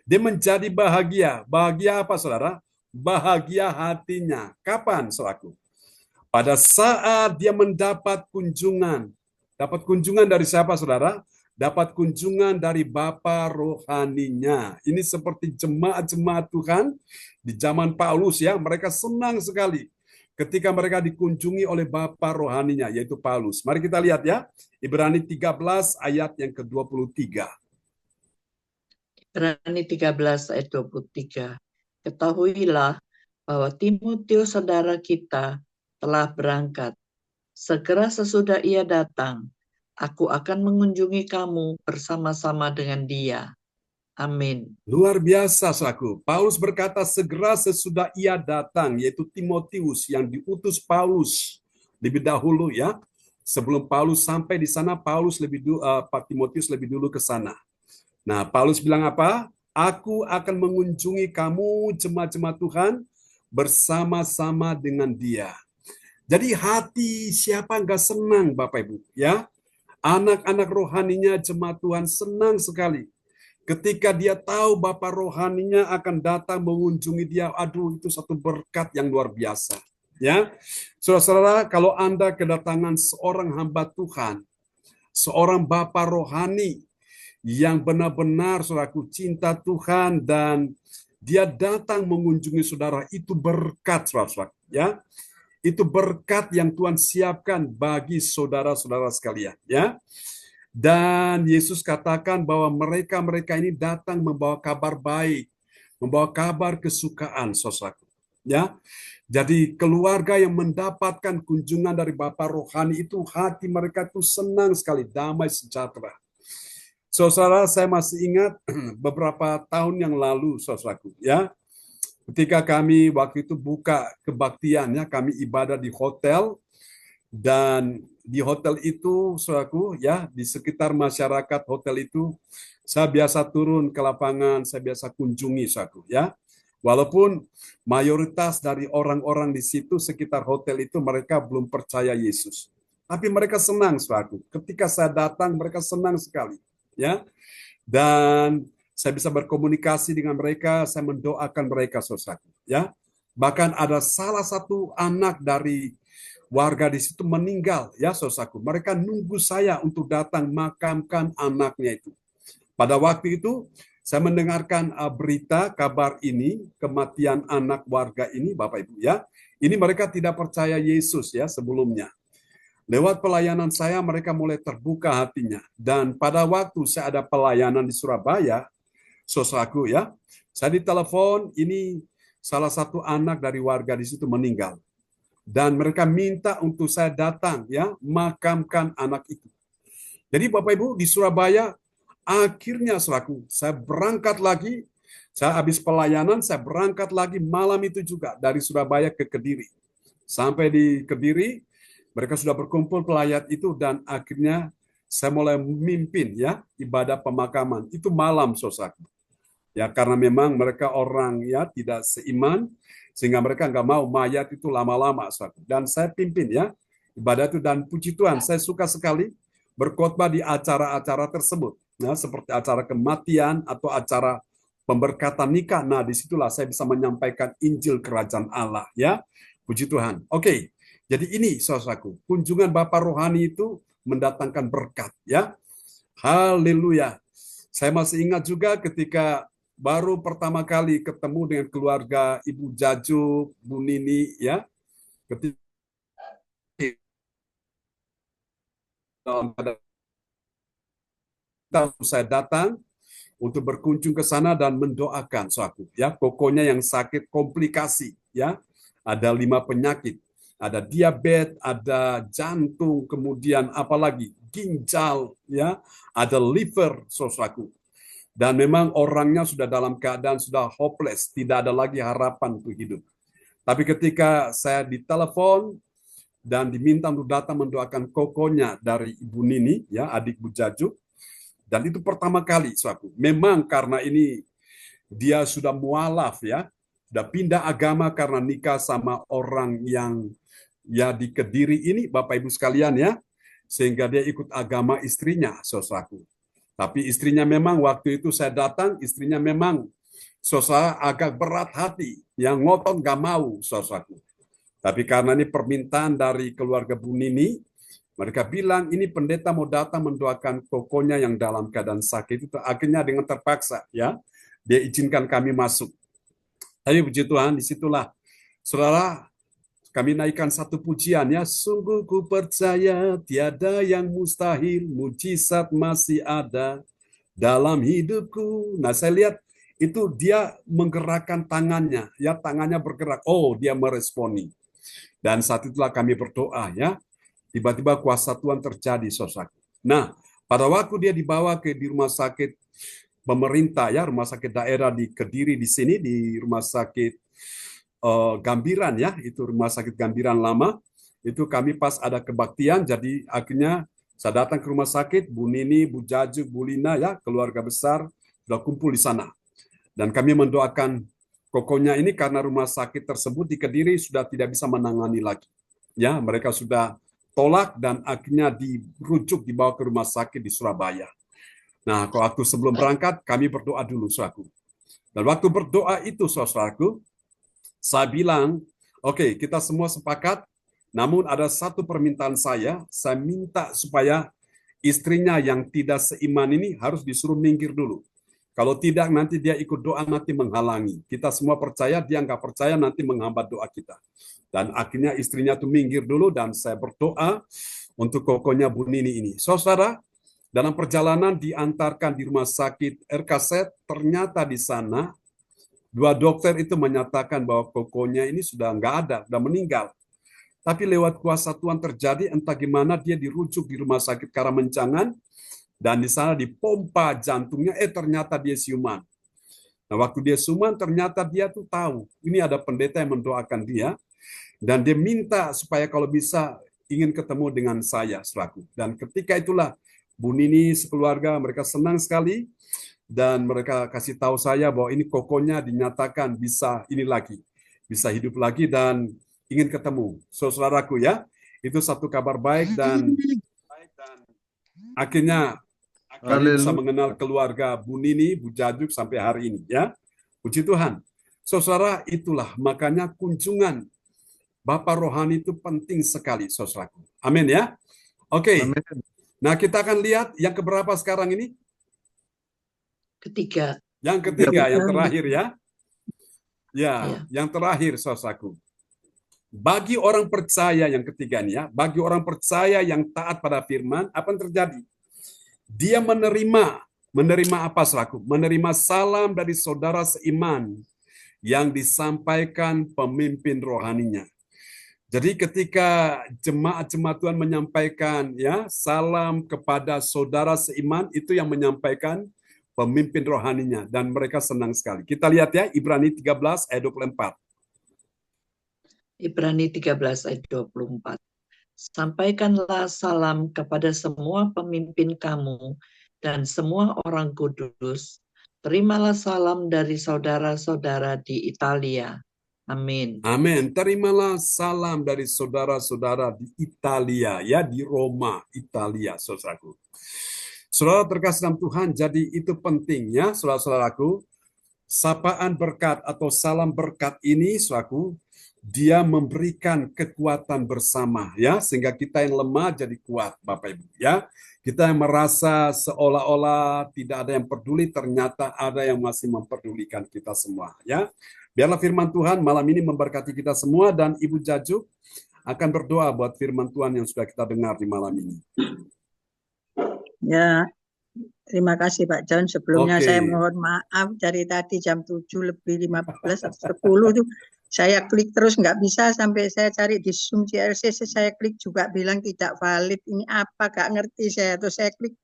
Dia menjadi bahagia. Bahagia apa, saudara? Bahagia hatinya. Kapan, saudaraku? Pada saat dia mendapat kunjungan. Dapat kunjungan dari siapa, saudara? Dapat kunjungan dari Bapa rohaninya. Ini seperti jemaat-jemaat Tuhan di zaman Paulus ya, mereka senang sekali ketika mereka dikunjungi oleh Bapa rohaninya, yaitu Paulus. Mari kita lihat ya, Ibrani 13 ayat yang ke-23. Ibrani 13 ayat 23. Ketahuilah bahwa Timotius saudara kita telah berangkat. Segera sesudah ia datang, aku akan mengunjungi kamu bersama-sama dengan dia. Amin. Luar biasa, saudaraku. Paulus berkata segera sesudah ia datang, yaitu Timotius yang diutus Paulus lebih dahulu ya. Sebelum Paulus sampai di sana, Timotius lebih dulu ke sana. Nah, Paulus bilang apa? Aku akan mengunjungi kamu jemaat-jemaat Tuhan bersama-sama dengan dia. Jadi hati siapa nggak senang Bapak Ibu ya? Anak-anak rohaninya jemaat Tuhan senang sekali ketika dia tahu Bapa rohaninya akan datang mengunjungi dia. Aduh, itu satu berkat yang luar biasa ya. Saudara-saudara, kalau Anda kedatangan seorang hamba Tuhan, seorang Bapa rohani yang benar-benar saudaraku cinta Tuhan dan dia datang mengunjungi saudara, itu berkat saudara ya. Itu berkat yang Tuhan siapkan bagi saudara-saudara sekalian ya. Dan Yesus katakan bahwa mereka-mereka ini datang membawa kabar baik, membawa kabar kesukaan, saudaraku ya. Jadi keluarga yang mendapatkan kunjungan dari Bapa rohani itu hati mereka itu senang sekali, damai sejahtera. Saudara, saya masih ingat beberapa tahun yang lalu, saudaraku ya. Ketika kami waktu itu buka kebaktiannya, kami ibadah di hotel, dan di hotel itu, saudaraku, ya, di sekitar masyarakat hotel itu, saya biasa turun ke lapangan, saya biasa kunjungi, saudaraku, ya. Walaupun mayoritas dari orang-orang di situ sekitar hotel itu mereka belum percaya Yesus, tapi mereka senang, saudaraku. Ketika saya datang, mereka senang sekali, ya. Dan saya bisa berkomunikasi dengan mereka, saya mendoakan mereka, saudaraku, ya. Bahkan ada salah satu anak dari warga di situ meninggal, ya, saudaraku. Mereka nunggu saya untuk datang makamkan anaknya itu. Pada waktu itu, saya mendengarkan berita, kabar ini, kematian anak warga ini, Bapak Ibu, ya. Ini mereka tidak percaya Yesus, ya, sebelumnya. Lewat pelayanan saya, mereka mulai terbuka hatinya. Dan pada waktu saya ada pelayanan di Surabaya, saudaraku ya, saya ditelepon, ini salah satu anak dari warga di situ meninggal. Dan mereka minta untuk saya datang ya, makamkan anak itu. Jadi Bapak Ibu di Surabaya, akhirnya saudaraku, saya berangkat lagi, saya habis pelayanan, saya berangkat lagi malam itu juga dari Surabaya ke Kediri. Sampai di Kediri, Mereka sudah berkumpul pelayat itu dan akhirnya saya mulai memimpin ya ibadah pemakaman. Itu malam, saudaraku. Ya, karena memang mereka orang ya tidak seiman sehingga mereka nggak mau mayat itu lama-lama, saudaraku. Dan saya pimpin ya ibadah itu dan puji Tuhan, saya suka sekali berkhotbah di acara-acara tersebut. Nah, seperti acara kematian atau acara pemberkatan nikah. Nah, disitulah saya bisa menyampaikan Injil Kerajaan Allah ya. Puji Tuhan. Oke. Jadi ini saudaraku, kunjungan Bapa rohani itu mendatangkan berkat ya. Haleluya. Saya masih ingat juga ketika baru pertama kali ketemu dengan keluarga Ibu Jaju, Bu Nini ya. Ketika saya datang untuk berkunjung ke sana dan mendoakan suatu ya, pokoknya yang sakit komplikasi ya, ada 5 penyakit, ada diabetes, ada jantung, kemudian apalagi ginjal ya, ada liver, saudaraku. Dan memang orangnya sudah dalam keadaan sudah hopeless, tidak ada lagi harapan untuk hidup. Tapi ketika saya ditelepon dan diminta untuk datang mendoakan kokonya dari Ibu Nini ya, adik Bu Jaju. Dan itu pertama kali, suatu. Memang karena ini dia sudah mualaf ya, sudah pindah agama karena nikah sama orang yang ya di Kediri ini, Bapak Ibu sekalian ya, sehingga dia ikut agama istrinya, saudaraku. Tapi istrinya memang waktu itu saya datang, istrinya memang saudara agak berat hati, yang ngotot gak mau, saudaraku. Tapi karena ini permintaan dari keluarga Bu Nini, mereka bilang ini pendeta mau datang mendoakan kokonya yang dalam keadaan sakit itu. Akhirnya dengan terpaksa ya dia izinkan kami masuk. Tapi puji Tuhan disitulah saudara kami naikkan satu pujian ya. Sungguh ku percaya tiada yang mustahil, mujizat masih ada dalam hidupku. Nah saya lihat itu dia menggerakkan tangannya ya, tangannya bergerak. Oh dia meresponi. Dan saat itulah kami berdoa ya. Tiba-tiba kuasa Tuhan terjadi, saudara. Nah, pada waktu dia dibawa di rumah sakit pemerintah ya, rumah sakit daerah di Kediri di sini, di rumah sakit Gambiran ya, itu rumah sakit Gambiran lama. Itu kami pas ada kebaktian, jadi akhirnya saya datang ke rumah sakit, Bu Nini, Bu Jaju, Bu Lina ya, keluarga besar sudah kumpul di sana. Dan kami mendoakan kokonya ini karena rumah sakit tersebut di Kediri sudah tidak bisa menangani lagi. Ya, mereka sudah tolak dan akhirnya dirujuk dibawa ke rumah sakit di Surabaya. Nah, waktu sebelum berangkat kami berdoa dulu, saudaraku. Dan waktu berdoa itu, saudaraku, saya bilang, oke, kita semua sepakat, namun ada satu permintaan saya minta supaya istrinya yang tidak seiman ini harus disuruh minggir dulu. Kalau tidak, nanti dia ikut doa, nanti menghalangi. Kita semua percaya, dia nggak percaya, nanti menghambat doa kita. Dan akhirnya istrinya tuh minggir dulu, dan saya berdoa untuk kokonya Bu Nini ini. Saudara, dalam perjalanan diantarkan di rumah sakit RKZ, ternyata di sana, 2 dokter itu menyatakan bahwa kokonya ini sudah nggak ada, sudah meninggal. Tapi lewat kuasa Tuhan terjadi, entah gimana dia dirujuk di rumah sakit Karamencangan, dan di sana dipompa jantungnya, ternyata dia siuman. Nah, waktu dia siuman, ternyata dia tuh tahu, ini ada pendeta yang mendoakan dia, dan dia minta supaya kalau bisa ingin ketemu dengan saya selaku. Dan ketika itulah Bu Nini sekeluarga mereka senang sekali, dan mereka kasih tahu saya bahwa ini kokonya dinyatakan bisa ini lagi, bisa hidup lagi dan ingin ketemu. Saudaraku ya, itu satu kabar baik dan akhirnya kami bisa mengenal keluarga Bu Nini, Bu Jajuk sampai hari ini ya. Puji Tuhan. Saudara, itulah makanya kunjungan Bapak rohani itu penting sekali, saudaraku. Amin ya. Oke. Nah, kita akan lihat yang keberapa sekarang ini? Ketiga. Yang ketiga, yang terakhir ya. Ya, yang terakhir, saudaraku. Bagi orang percaya yang ketiga nih ya, bagi orang percaya yang taat pada firman, apa yang terjadi? Dia menerima apa selaku? Menerima salam dari saudara seiman yang disampaikan pemimpin rohaninya. Jadi ketika jemaat-jemaat Tuhan menyampaikan ya salam kepada saudara seiman, itu yang menyampaikan pemimpin rohaninya dan mereka senang sekali. Kita lihat ya Ibrani 13 ayat 24. Ibrani 13 ayat 24. Sampaikanlah salam kepada semua pemimpin kamu dan semua orang kudus. Terimalah salam dari saudara-saudara di Italia. Amin. Amin. Terimalah salam dari saudara-saudara di Italia, ya, di Roma, Italia, saudaraku. Saudara terkasih dalam Tuhan, jadi itu pentingnya, saudara-saudaraku, sapaan berkat atau salam berkat ini, saudaraku, dia memberikan kekuatan bersama, ya, sehingga kita yang lemah jadi kuat, Bapak Ibu, ya. Kita yang merasa seolah-olah tidak ada yang peduli, ternyata ada yang masih memperdulikan kita semua, ya. Biarlah firman Tuhan malam ini memberkati kita semua, dan Ibu Jajuk akan berdoa buat firman Tuhan yang sudah kita dengar di malam ini. Ya, terima kasih Pak John. Sebelumnya Oke. saya mohon maaf dari tadi jam 7:15 atau 10 itu saya klik terus nggak bisa, sampai saya cari di Zoom CRCC, saya klik juga bilang tidak valid. Ini apa, gak ngerti saya. Terus saya klik,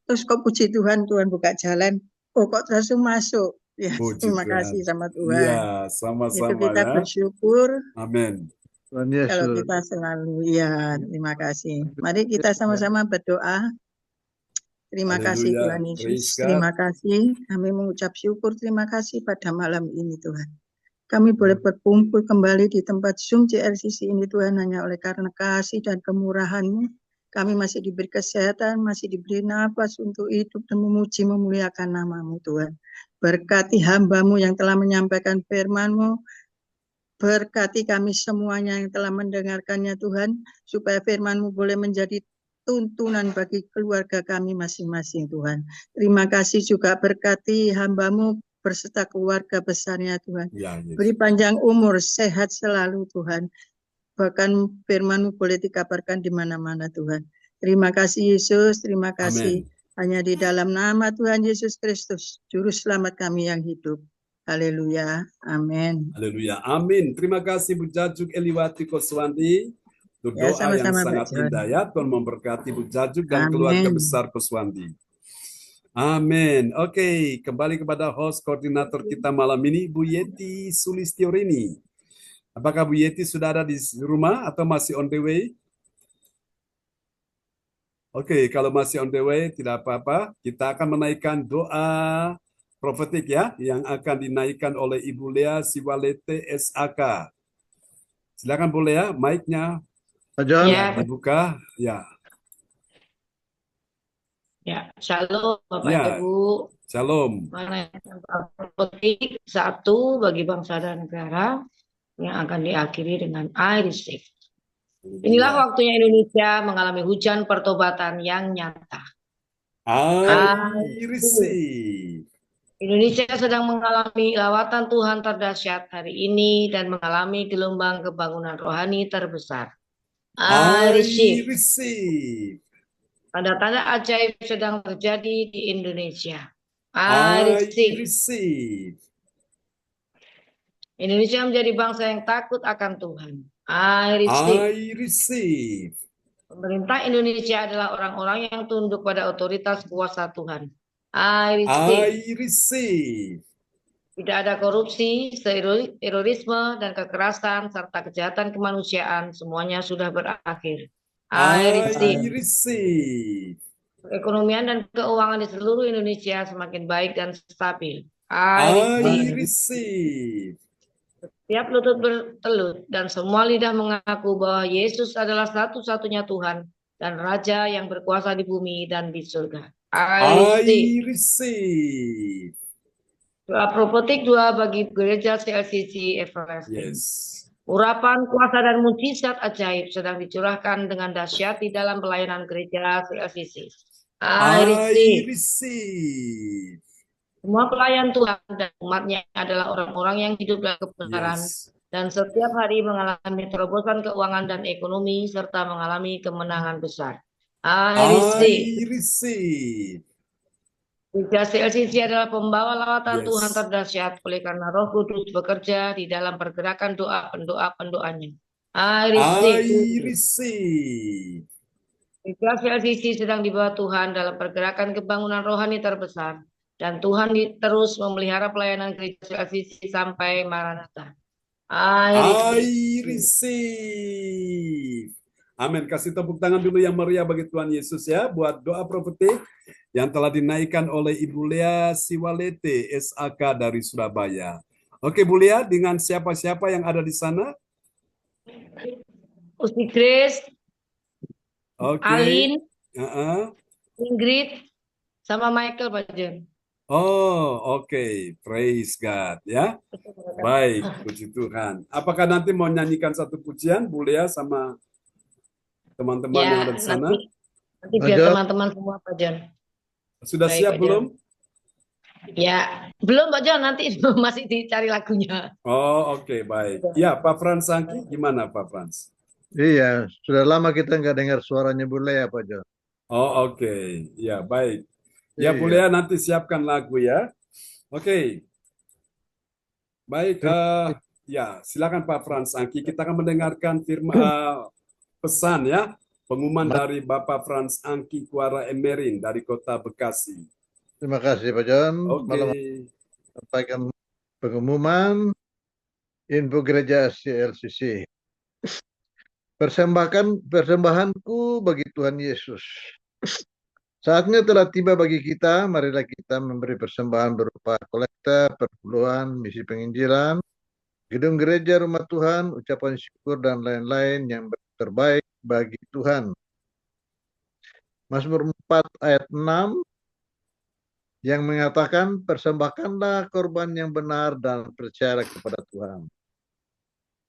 terus kok puji Tuhan, Tuhan buka jalan. Oh kok langsung masuk. Ya, Puji terima Tuhan. kasih sama Tuhan. Ya, Itu sama-sama kita ya. bersyukur Amin. Tuhan kalau Yesus. kita selalu. Ya, terima kasih. Mari kita sama-sama berdoa. Terima kasih Haleluya. Tuhan Praise Yesus. God. Terima kasih. Kami mengucap syukur. Terima kasih pada malam ini Tuhan. Kami boleh berkumpul kembali di tempat Zoom CRCC ini Tuhan, hanya oleh karena kasih dan kemurahan-Mu. Kami masih diberi kesehatan, masih diberi nafas untuk hidup dan memuji memuliakan nama-Mu Tuhan. Berkati hamba-Mu yang telah menyampaikan firman-Mu. Berkati kami semuanya yang telah mendengarkannya Tuhan, supaya firman-Mu boleh menjadi tuntunan bagi keluarga kami masing-masing Tuhan. Terima kasih juga berkati hamba-Mu berserta keluarga besarnya Tuhan. Ya, Yesus. Beri panjang umur, sehat selalu Tuhan. Bahkan firman-Mu boleh dikabarkan di mana-mana Tuhan. Terima kasih Yesus, terima kasih. Amin. Hanya di dalam nama Tuhan Yesus Kristus, Juru Selamat kami yang hidup. Haleluya, amin. Haleluya. Amin. Terima kasih Bu Jajuk Eliwati Koswandi. Untuk Ya, doa yang sama-sama, Pak sangat John. indah, ya. Tuhan memberkati Bu Jajuk dan keluarga Amin. besar Koswandi. Amin. Oke, kembali kepada host koordinator kita malam ini, Bu Yeti Sulistiorini. Apakah Bu Yeti sudah ada di rumah atau masih on the way? Oke, kalau masih on the way, tidak apa-apa. Kita akan menaikkan doa profetik, ya, yang akan dinaikkan oleh Ibu Lea Siwalete SAK. Silakan Bu Lea, mic-nya Pak John. Ya, dibuka. Ya, ya, shalom Bapak ya. Ibu. Shalom. Menaikkan politik satu bagi bangsa dan negara yang akan diakhiri dengan I receive. Inilah Ya. waktunya Indonesia mengalami hujan pertobatan yang nyata. I receive. Indonesia sedang mengalami lawatan Tuhan terdahsyat hari ini dan mengalami gelombang kebangunan rohani terbesar. I receive. receive. Tanda-tanda ajaib sedang terjadi di Indonesia. I I receive. receive. Indonesia menjadi bangsa yang takut akan Tuhan. I receive. I receive. Pemerintah Indonesia adalah orang-orang yang tunduk pada otoritas kuasa Tuhan. I receive. I receive. Tidak ada korupsi, terorisme, dan kekerasan, serta kejahatan kemanusiaan. Semuanya sudah berakhir. I receive. I receive. Perekonomian dan keuangan di seluruh Indonesia semakin baik dan stabil. I I receive. receive. Setiap lutut bertelut dan semua lidah mengaku bahwa Yesus adalah satu-satunya Tuhan dan Raja yang berkuasa di bumi dan di surga. I receive. I receive. Doa profetik 2 bagi gereja CLCC Everlasting. Yes. Urapan kuasa dan mujizat ajaib sedang dicurahkan dengan dahsyat di dalam pelayanan gereja CLCC. I receive. receive. Semua pelayan Tuhan dan umatnya adalah orang-orang yang hidup dalam kebenaran Yes. dan setiap hari mengalami terobosan keuangan dan ekonomi serta mengalami kemenangan besar. I receive. I receive. Gereja CLCC adalah pembawa lawatan Yes. Tuhan terdahsyat oleh karena Roh Kudus bekerja di dalam pergerakan doa pendoa-pendoanya. I receive. I receive. Gereja CLCC sedang dibawa Tuhan dalam pergerakan kebangunan rohani terbesar dan Tuhan terus memelihara pelayanan gereja CLCC sampai Maranatha. I receive. I receive. Amin. Kasih tepuk tangan dulu yang meriah bagi Tuhan Yesus ya, buat doa profetik yang telah dinaikkan oleh Ibu Lea Siwalete, SAK dari Surabaya. Oke, Bu Lea, dengan siapa-siapa yang ada di sana? Usti Grace, Oke. Alin, Uh-uh. Ingrid, sama Michael, Pak Jon. Oh, oke. Praise God ya. Baik, puji Tuhan. Apakah nanti mau nyanyikan satu pujian, Bu Lea sama teman-teman yang ada Ya, di sana? nanti Pak biar Jon. teman-teman semua, Pak Jon. Sudah Baik, siap Pak Jon. belum? Ya, belum Pak Jon, nanti masih dicari lagunya. Oh, oke, baik. Ya, Pak Frans Angki, gimana Pak Frans? Iya, sudah lama kita nggak dengar suaranya Bu Lea, Pak Jon. Oh, oke. Ya, baik. Ya, Bu Iya. Lea nanti siapkan lagu ya. Oke. Baik, ya, silakan Pak Frans Angki. Kita akan mendengarkan pesan ya, pengumuman dari Bapak Frans Angki Kuara Emerin dari Kota Bekasi. Terima kasih Pak Jon. Oke. Malam sampaikan pengumuman info gereja CLCC. Persembahanku bagi Tuhan Yesus. Saatnya telah tiba bagi kita, marilah kita memberi persembahan berupa kolekta, perpuluhan, misi penginjilan, gedung gereja, rumah Tuhan, ucapan syukur, dan lain-lain yang terbaik bagi Tuhan. Mazmur 4 ayat 6 yang mengatakan, persembahkanlah korban yang benar dan percaya kepada Tuhan.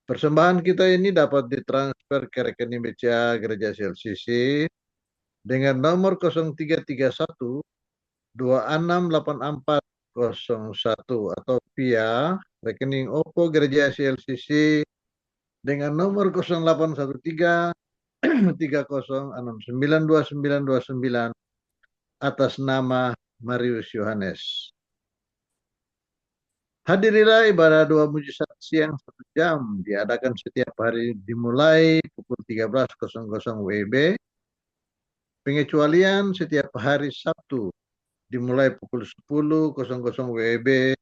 Persembahan kita ini dapat ditransfer ke rekening BCA Gereja CLCC dengan nomor 0331 268401 atau via rekening OPPO Gereja CLCC dengan nomor 0813 30692929 atas nama Marius Yohanes. Hadirilah ibadah doa mujizat siang 1 jam diadakan setiap hari dimulai pukul 13.00 WIB. Pengecualian setiap hari Sabtu dimulai pukul 10.00 WIB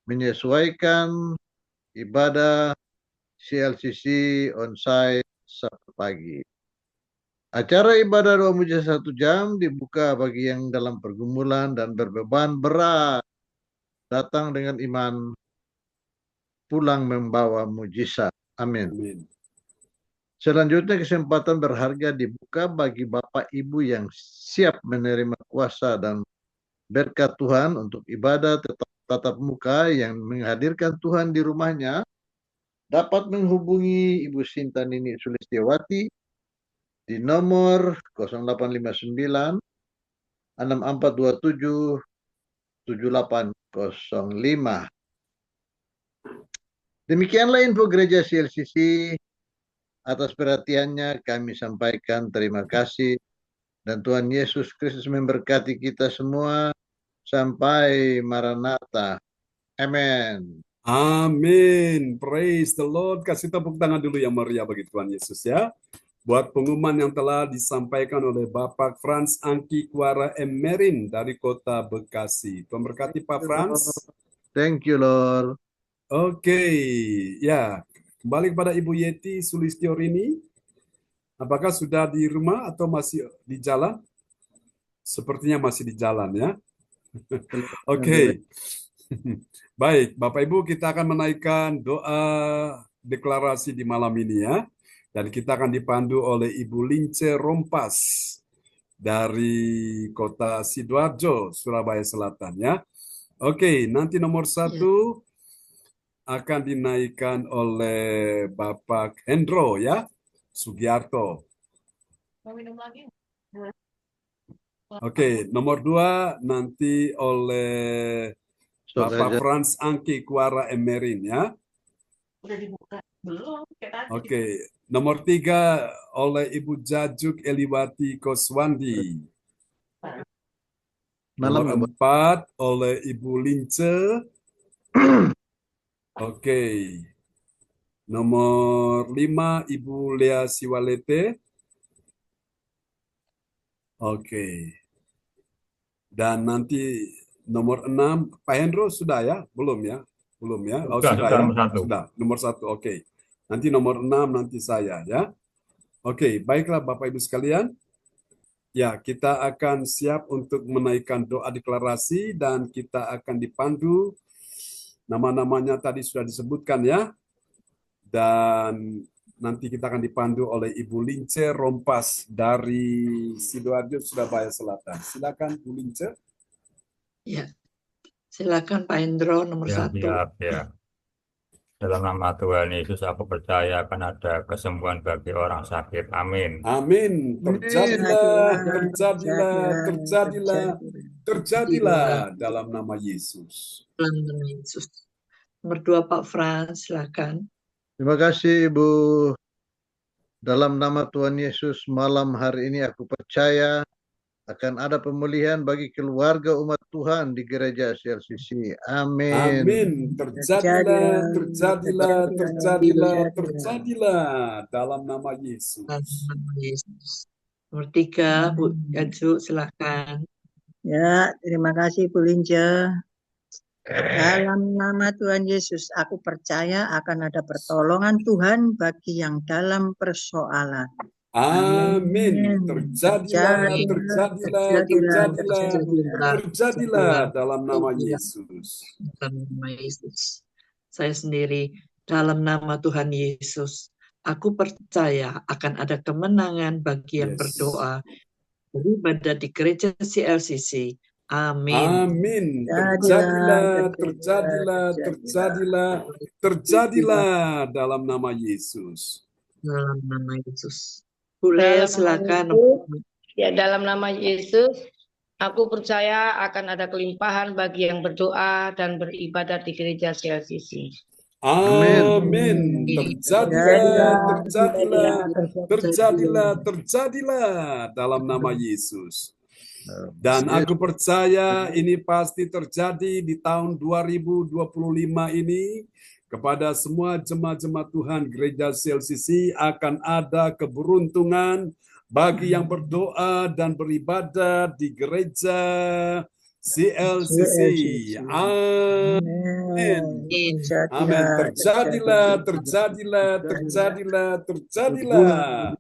menyesuaikan ibadah CLCC onsite Sabtu pagi. Acara ibadah doa mujizat 1 jam dibuka bagi yang dalam pergumulan dan berbeban berat. Datang dengan iman, pulang membawa mujizat. Amin. Amin. Selanjutnya kesempatan berharga dibuka bagi Bapak Ibu yang siap menerima kuasa dan berkat Tuhan untuk ibadah tatap muka yang menghadirkan Tuhan di rumahnya. Dapat menghubungi Ibu Sinta Nini Sulistiawati di nomor 0859 6427 7805. Demikianlah info gereja CLCC. Atas perhatiannya kami sampaikan terima kasih dan Tuhan Yesus Kristus memberkati kita semua sampai Maranatha. Amen. Amin. Praise the Lord. Kasih tepuk tangan dulu yang meriah bagi Tuhan Yesus ya. Buat pengumuman yang telah disampaikan oleh Bapak Frans Angki Kuara Emerin dari Kota Bekasi. Tuhan berkati Pak Frans. Thank you, Lord. Oke, ya. Kembali kepada Ibu Yeti Sulistiorini. Apakah sudah di rumah atau masih di jalan? Sepertinya masih di jalan ya. Oke. Baik, Bapak Ibu, kita akan menaikkan doa deklarasi di malam ini ya. Dan kita akan dipandu oleh Ibu Lince Rompas dari Kota Sidoarjo, Surabaya Selatan ya. Oke, nanti nomor 1 akan dinaikkan oleh Bapak Hendro ya, Sugiarto. Mau minum lagi? Oke, nomor 2 nanti oleh Bapak Frans Angki Kuara Emerin ya. Udah dibuka? Belum, kayak tadi. Oke, nomor 3 oleh Ibu Jajuk Eliwati Koswandi. Nomor 4 oleh Ibu Lince. Oke. Nomor 5 Ibu Lea Siwalete. Oke. Dan nanti nomor 6 Pak Hendro sudah ya? Belum ya? Belum ya? Oh, sudah ya? Sudah. Nomor 1. Oke. Nanti nomor 6 nanti saya ya. Oke, baiklah Bapak Ibu sekalian. Ya, kita akan siap untuk menaikkan doa deklarasi dan kita akan dipandu. Nama-namanya tadi sudah disebutkan ya. Dan nanti kita akan dipandu oleh Ibu Lince Rompas dari Sidoarjo, Surabaya Selatan. Silakan Bu Lince. Ya, silakan Pak Hendro nomor Ya, 1. siap, ya. Dalam nama Tuhan Yesus, aku percaya akan ada kesembuhan bagi orang sakit. Amin. Amin. Terjadilah, terjadilah, terjadilah, terjadilah dalam nama Yesus. Dalam nama Yesus. Nomor 2 Pak Frans, silakan. Terima kasih Ibu. Dalam nama Tuhan Yesus, malam hari ini aku percaya akan ada pemulihan bagi keluarga umat Tuhan di gereja CLCC. Amin. Amin. Terjadilah, terjadilah, terjadilah, terjadilah dalam nama Yesus. Dalam nama Yesus. Nomor 3 Bu Yaju, silakan. Ya, terima kasih Bu Linja. Dalam nama Tuhan Yesus, aku percaya akan ada pertolongan Tuhan bagi yang dalam persoalan. Amin. Terjadilah, terjadilah, terjadilah, terjadilah dalam nama Yesus. Dalam nama Yesus. Saya sendiri, dalam nama Tuhan Yesus, aku percaya akan ada kemenangan bagi yang berdoa beribadah di gereja CLCC. Amin. Amin. Terjadilah, terjadilah, terjadilah, terjadilah dalam nama Yesus. Dalam nama Yesus. Bu Lea, silakan. Ya, dalam nama Yesus, aku percaya akan ada kelimpahan bagi yang berdoa dan beribadah di gereja CLCC. Amin. Terjadilah, terjadilah, terjadilah, terjadilah dalam nama Yesus. Dan aku percaya ini pasti terjadi di tahun 2025 ini. Kepada semua jemaat-jemaat Tuhan, gereja CLCC akan ada keberuntungan bagi yang berdoa dan beribadah di gereja CLCC. Amin. Amin. Terjadilah, terjadilah, terjadilah, terjadilah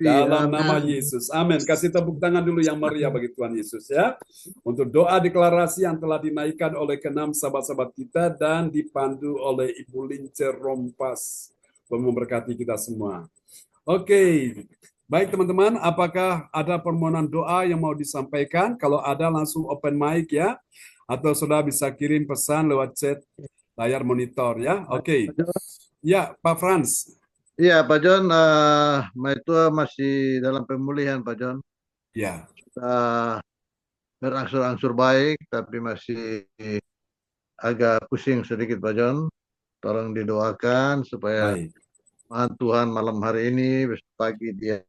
dalam nama Yesus. Amin. Kasih tepuk tangan dulu yang meriah bagi Tuhan Yesus ya. Untuk doa deklarasi yang telah dinaikkan oleh keenam sahabat-sahabat kita dan dipandu oleh Ibu Lince Rompas. Memberkati kita semua. Oke. Baik teman-teman, apakah ada permohonan doa yang mau disampaikan? Kalau ada langsung open mic ya. Atau saudara bisa kirim pesan lewat chat layar monitor ya. Oke. Ya, Pak Frans. Iya, Pak John, itu masih dalam pemulihan, Pak John. Ya. Berangsur-angsur baik, tapi masih agak pusing sedikit, Pak John. Tolong didoakan supaya Tuhan malam hari ini, besok pagi dia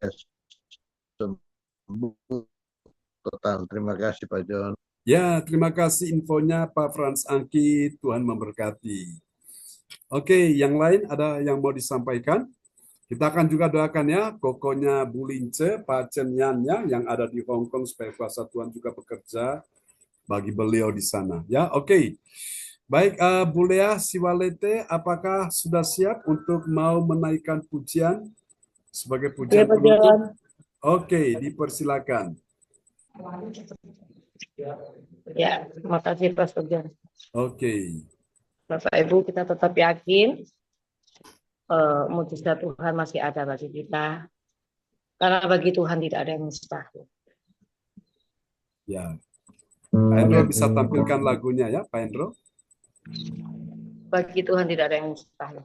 sembuh total. Terima kasih, Pak John. Ya, terima kasih infonya Pak Frans Angki. Tuhan memberkati. Oke, yang lain ada yang mau disampaikan? Kita akan juga doakan ya, kokonya Bu Lince, Pak Chen Yan yang ada di Hong Kong supaya kuasa Tuhan juga bekerja bagi beliau di sana. Ya, oke. Baik, Bu Lea Siwalete, apakah sudah siap untuk mau menaikkan pujian sebagai pujian penutup? Oke, dipersilakan. Ya, terima kasih Pak Sojan. Oke. Bapak Ibu, kita tetap yakin mujizat Tuhan masih ada bagi kita. Karena bagi Tuhan tidak ada yang mustahil. Ya. Pak Hendro bisa tampilkan lagunya ya, Pak Hendro. Bagi Tuhan tidak ada yang mustahil.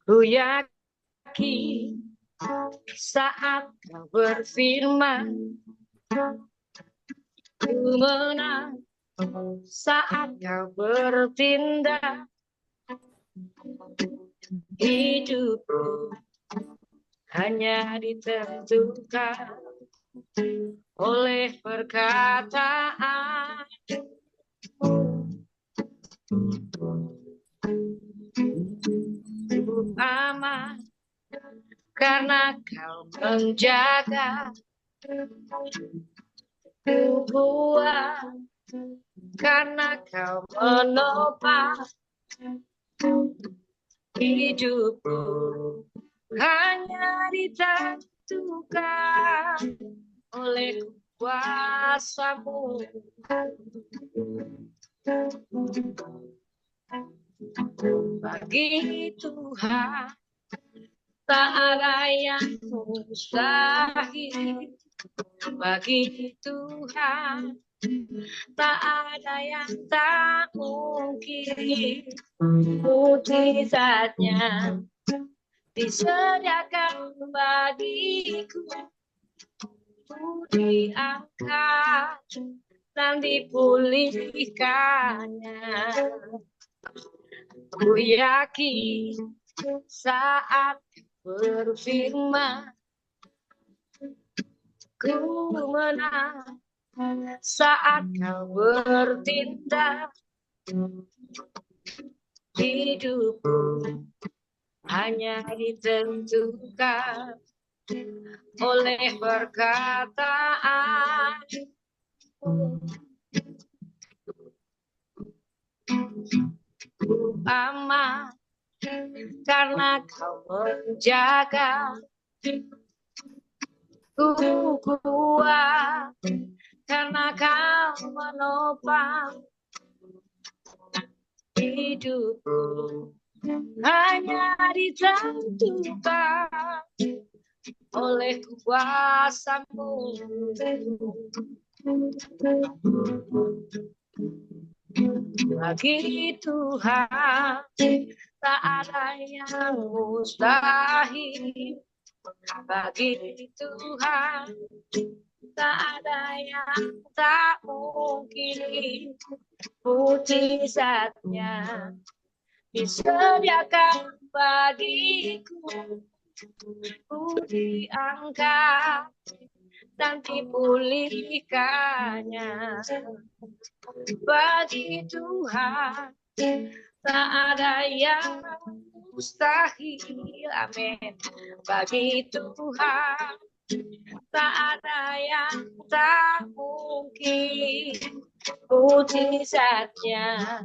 Ku yakin saat kau berfirman, ku menang saat kau bertindak. Hidupku hanya ditentukan oleh perkataan. Aman karena kau menjaga tubuhan, karena kau menopang hidupku, hanya ditentukan oleh kuasa-Mu. Bagi Tuhan tak ada yang mustahil. Bagi Tuhan tak ada yang tak mungkin. Mujizatnya disediakan bagiku, ku diangkat dan dipulihkannya. Ku yakin saat berfirman, ku menang saat kau bertindak. Hidupku hanya ditentukan oleh perkataan. Ku aman karena kau menjaga. Ku kuat karena kau menopang hidupku, hanya ditentukan oleh kuasa-Mu. Bagi Tuhan tak ada yang mustahil. Bagi Tuhan tak ada yang tak mungkin. Mujizatnya disediakan bagiku, ku diangkat dan dipulihkannya. Bagi Tuhan tak ada yang mustahil. Amin. Bagi Tuhan tak ada yang tak mungkin. Mujizatnya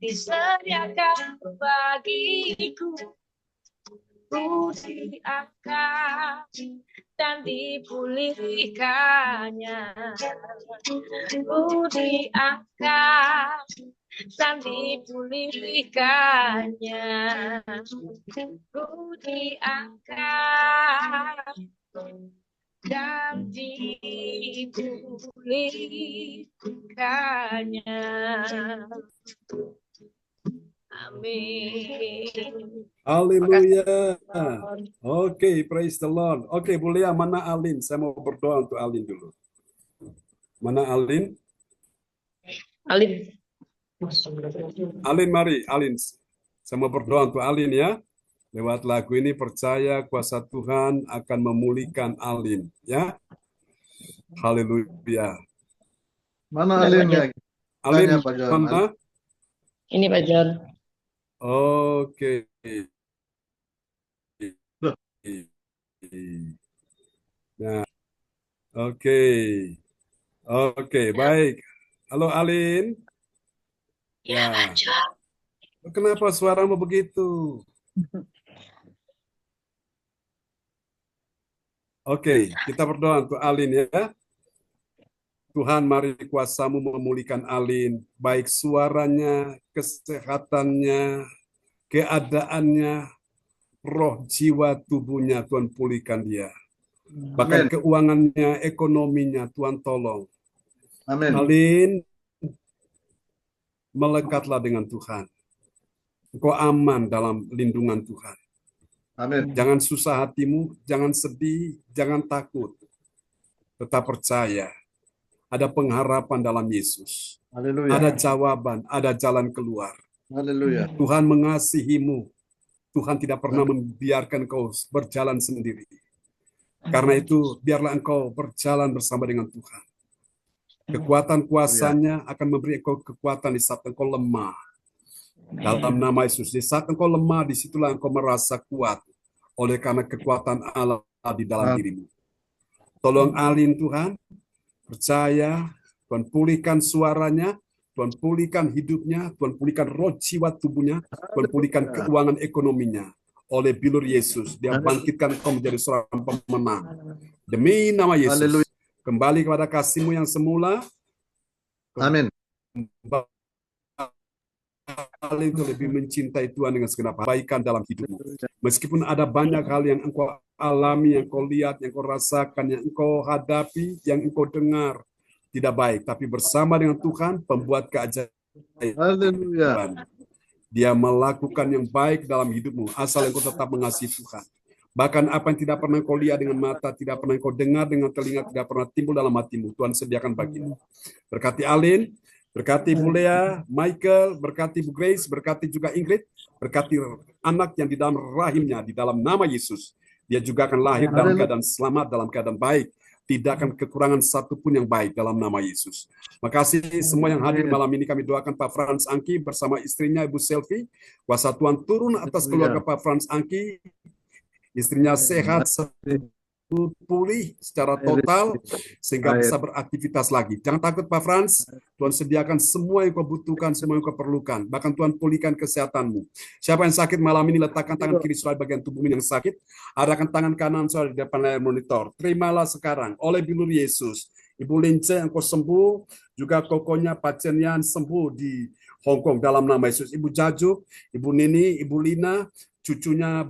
disediakan bagiku, ku diangkat dan dipulihkannya. Ku diangkat dan dipulihkannya. Ku diangkat dan dipulihkannya. Amin. Haleluya. Oke, praise the Lord. Oke, Bu Lia, mana Alin? Saya mau berdoa untuk Alin dulu. Mana Alin? Alin. Alin, mari. Alin. Saya mau berdoa untuk Alin ya. Lewat lagu ini percaya kuasa Tuhan akan memulihkan Alin. Ya. Haleluya. Mana Alinnya? Alin, Tanya Pak John. mana? Ini Pak John. Oke. Loh. Nah, oke. Oke, baik. Halo Alin. Ya, Pak John. Kenapa suaramu begitu? Oke, kita berdoa untuk Alin ya. Tuhan, mari kuasa-Mu memulihkan Alin, baik suaranya, kesehatannya, keadaannya, roh, jiwa, tubuhnya, Tuhan pulihkan dia. Bahkan Amin. keuangannya, ekonominya, Tuhan tolong. Amin. Alin, melekatlah dengan Tuhan. Engkau aman dalam lindungan Tuhan. Amin. Jangan susah hatimu, jangan sedih, jangan takut. Tetap percaya. Ada pengharapan dalam Yesus. Haleluya. Ada jawaban, ada jalan keluar. Haleluya. Tuhan mengasihimu. Tuhan tidak pernah membiarkan kau berjalan sendiri. Karena itu, biarlah engkau berjalan bersama dengan Tuhan. Kekuatan kuasanya akan memberi engkau kekuatan di saat engkau lemah. Dalam nama Yesus, di saat engkau lemah, disitulah engkau merasa kuat. oleh karena kekuatan Allah di dalam dirimu. Tolong Alin Tuhan, percaya, Tuhan pulihkan suaranya, Tuhan pulihkan hidupnya, Tuhan pulihkan roh jiwa tubuhnya, Tuhan pulihkan keuangan ekonominya. Oleh bilur Yesus, dia bangkitkan kau menjadi seorang pemenang. Demi nama Yesus, Haleluya. kembali kepada kasih-Mu yang semula. Amin. Kembali untuk lebih mencintai Tuhan dengan segenap kebaikan dalam hidupmu. Meskipun ada banyak hal yang engkau alami, yang engkau lihat, yang engkau rasakan, yang engkau hadapi, yang engkau dengar tidak baik, tapi bersama dengan Tuhan, pembuat keajaiban, Haleluya. Dia melakukan yang baik dalam hidupmu, asal engkau tetap mengasihi Tuhan. Bahkan apa yang tidak pernah kau lihat dengan mata, tidak pernah kau dengar dengan telinga, tidak pernah timbul dalam hatimu, Tuhan sediakan bagimu. Berkati Alin, berkati Bu Lea, Michael, berkati Bu Grace, berkati juga Ingrid, berkati anak yang di dalam rahimnya, di dalam nama Yesus. Dia juga akan lahir dalam keadaan selamat, dalam keadaan baik. Tidak akan kekurangan satupun yang baik dalam nama Yesus. Makasih semua yang hadir malam ini. Kami doakan Pak Frans Angki bersama istrinya Ibu Selvi. Kuasa Tuhan turun atas keluarga Pak Frans Angki. Istrinya sehat, pulih secara total sehingga bisa beraktivitas lagi. Jangan takut Pak Frans, Tuhan sediakan semua yang kau butuhkan, semua yang kau perlukan. Bahkan Tuhan pulihkan kesehatanmu. Siapa yang sakit malam ini, letakkan tangan kiri saudara bagian tubuhmu yang sakit, arahkan tangan kanan saudara di depan layar monitor. Terimalah sekarang oleh bilur Yesus. Ibu Lince yang kau sembuh, juga kokonya pasiennya sembuh di Hong Kong dalam nama Yesus. Ibu Jajuk, Ibu Nini, Ibu Lina, cucunya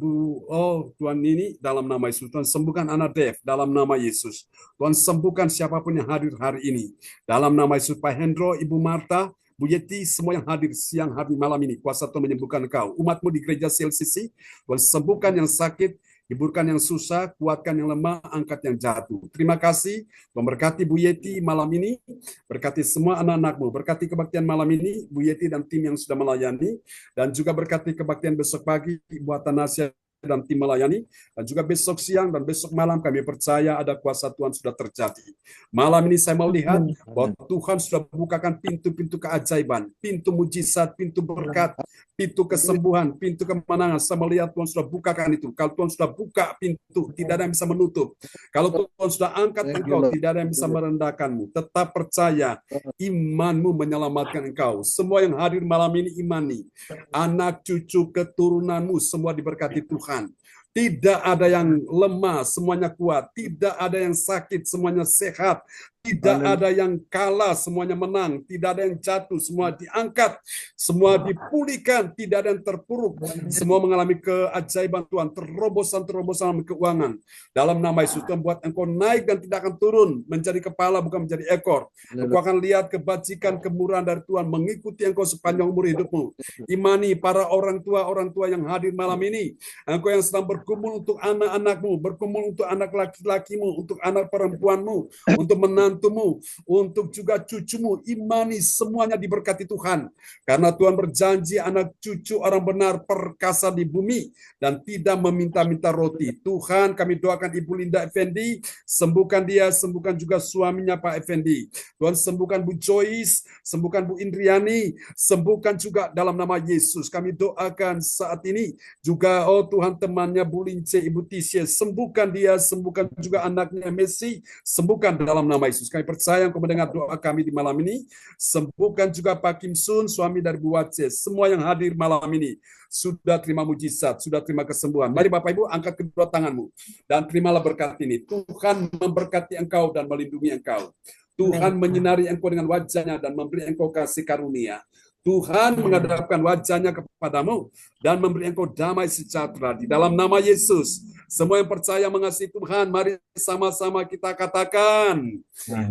Tuhan ini dalam nama Yesus. Tuhan sembuhkan anak Dev dalam nama Yesus. Tuhan sembuhkan siapapun yang hadir hari ini dalam nama Yesus. Pak Hendro, Ibu Marta, Bu Yeti, semua yang hadir siang hari malam ini, kuasa Tuhan menyembuhkan engkau. Umatmu di gereja CLCC, Tuhan sembuhkan yang sakit, hiburkan yang susah, kuatkan yang lemah, angkat yang jatuh. Terima kasih, memberkati Bu Yeti malam ini, berkati semua anak-anakmu, berkati kebaktian malam ini, Bu Yeti dan tim yang sudah melayani, dan juga berkati kebaktian besok pagi, buat Tanasya dan tim melayani, dan juga besok siang dan besok malam kami percaya ada kuasa Tuhan sudah terjadi. Malam ini saya mau lihat bahwa Tuhan sudah bukakan pintu-pintu keajaiban, pintu mujizat, pintu berkat, pintu kesembuhan, pintu kemenangan. Saya melihat Tuhan sudah bukakan itu. Kalau Tuhan sudah buka pintu, tidak ada yang bisa menutup. Kalau Tuhan sudah angkat engkau, tidak ada yang bisa merendahkanmu. Tetap percaya, imanmu menyelamatkan engkau. Semua yang hadir malam ini imani. Anak, cucu, keturunanmu semua diberkati Tuhan. Tidak ada yang lemah, semuanya kuat. Tidak ada yang sakit, semuanya sehat. Tidak ada yang kalah, semuanya menang. Tidak ada yang jatuh, semua diangkat. Semua dipulihkan, tidak ada yang terpuruk. Semua mengalami keajaiban Tuhan, terobosan keuangan. Dalam nama Yesus, Tuhan buat engkau naik dan tidak akan turun. Menjadi kepala, bukan menjadi ekor. Engkau akan lihat kebajikan, kemurahan dari Tuhan mengikuti engkau sepanjang umur hidupmu. Imani para orang tua yang hadir malam ini. Engkau yang sedang berkumpul untuk anak-anakmu, berkumpul untuk anak laki-lakimu, untuk anak perempuanmu, untuk menantumu, untuk juga cucumu, imani semuanya diberkati Tuhan. Karena Tuhan berjanji anak cucu orang benar perkasa di bumi dan tidak meminta-minta roti. Tuhan, kami doakan Ibu Linda Effendi, sembuhkan dia, sembuhkan juga suaminya Pak Effendi. Tuhan sembuhkan Bu Joyce, sembuhkan Bu Indriani, sembuhkan juga dalam nama Yesus. Kami doakan saat ini juga Tuhan temannya Bu Lince, Ibu Tisha, sembuhkan dia, sembuhkan juga anaknya Messi, sembuhkan dalam nama Yesus. Kami percaya engkau mendengar doa kami di malam ini. Sembuhkan juga Pak Kim Sun, suami dari Bu Wace. Semua yang hadir malam ini sudah terima mujizat, sudah terima kesembuhan. Mari Bapak Ibu angkat kedua tanganmu dan terimalah berkat ini. Tuhan memberkati engkau dan melindungi engkau. Tuhan menyinari engkau dengan wajahnya dan memberi engkau kasih karunia. Tuhan menghadapkan wajahnya kepadamu dan memberi engkau damai sejahtera di dalam nama Yesus. Semua yang percaya mengasihi Tuhan, mari sama-sama kita katakan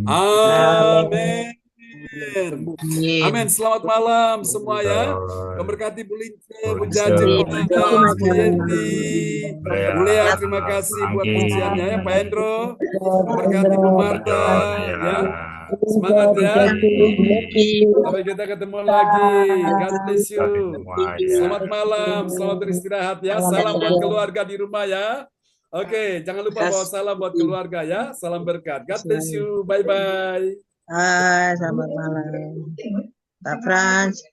amin. Amin. Selamat malam semua ya. Memberkati Bu Lince, Bu Jaji, Bu Yenti, Bu Lea, terima kasih buat pujiannya ya. Pak Hendro, memberkati Bu Marta ya. Semangat ya. Sampai kita ketemu lagi. God bless you. Selamat malam, selamat beristirahat ya. Salam buat keluarga di rumah ya. Oke, jangan lupa bawa salam buat keluarga ya. Salam berkat. God bless you. Bye-bye. Selamat malam. Pak Frans.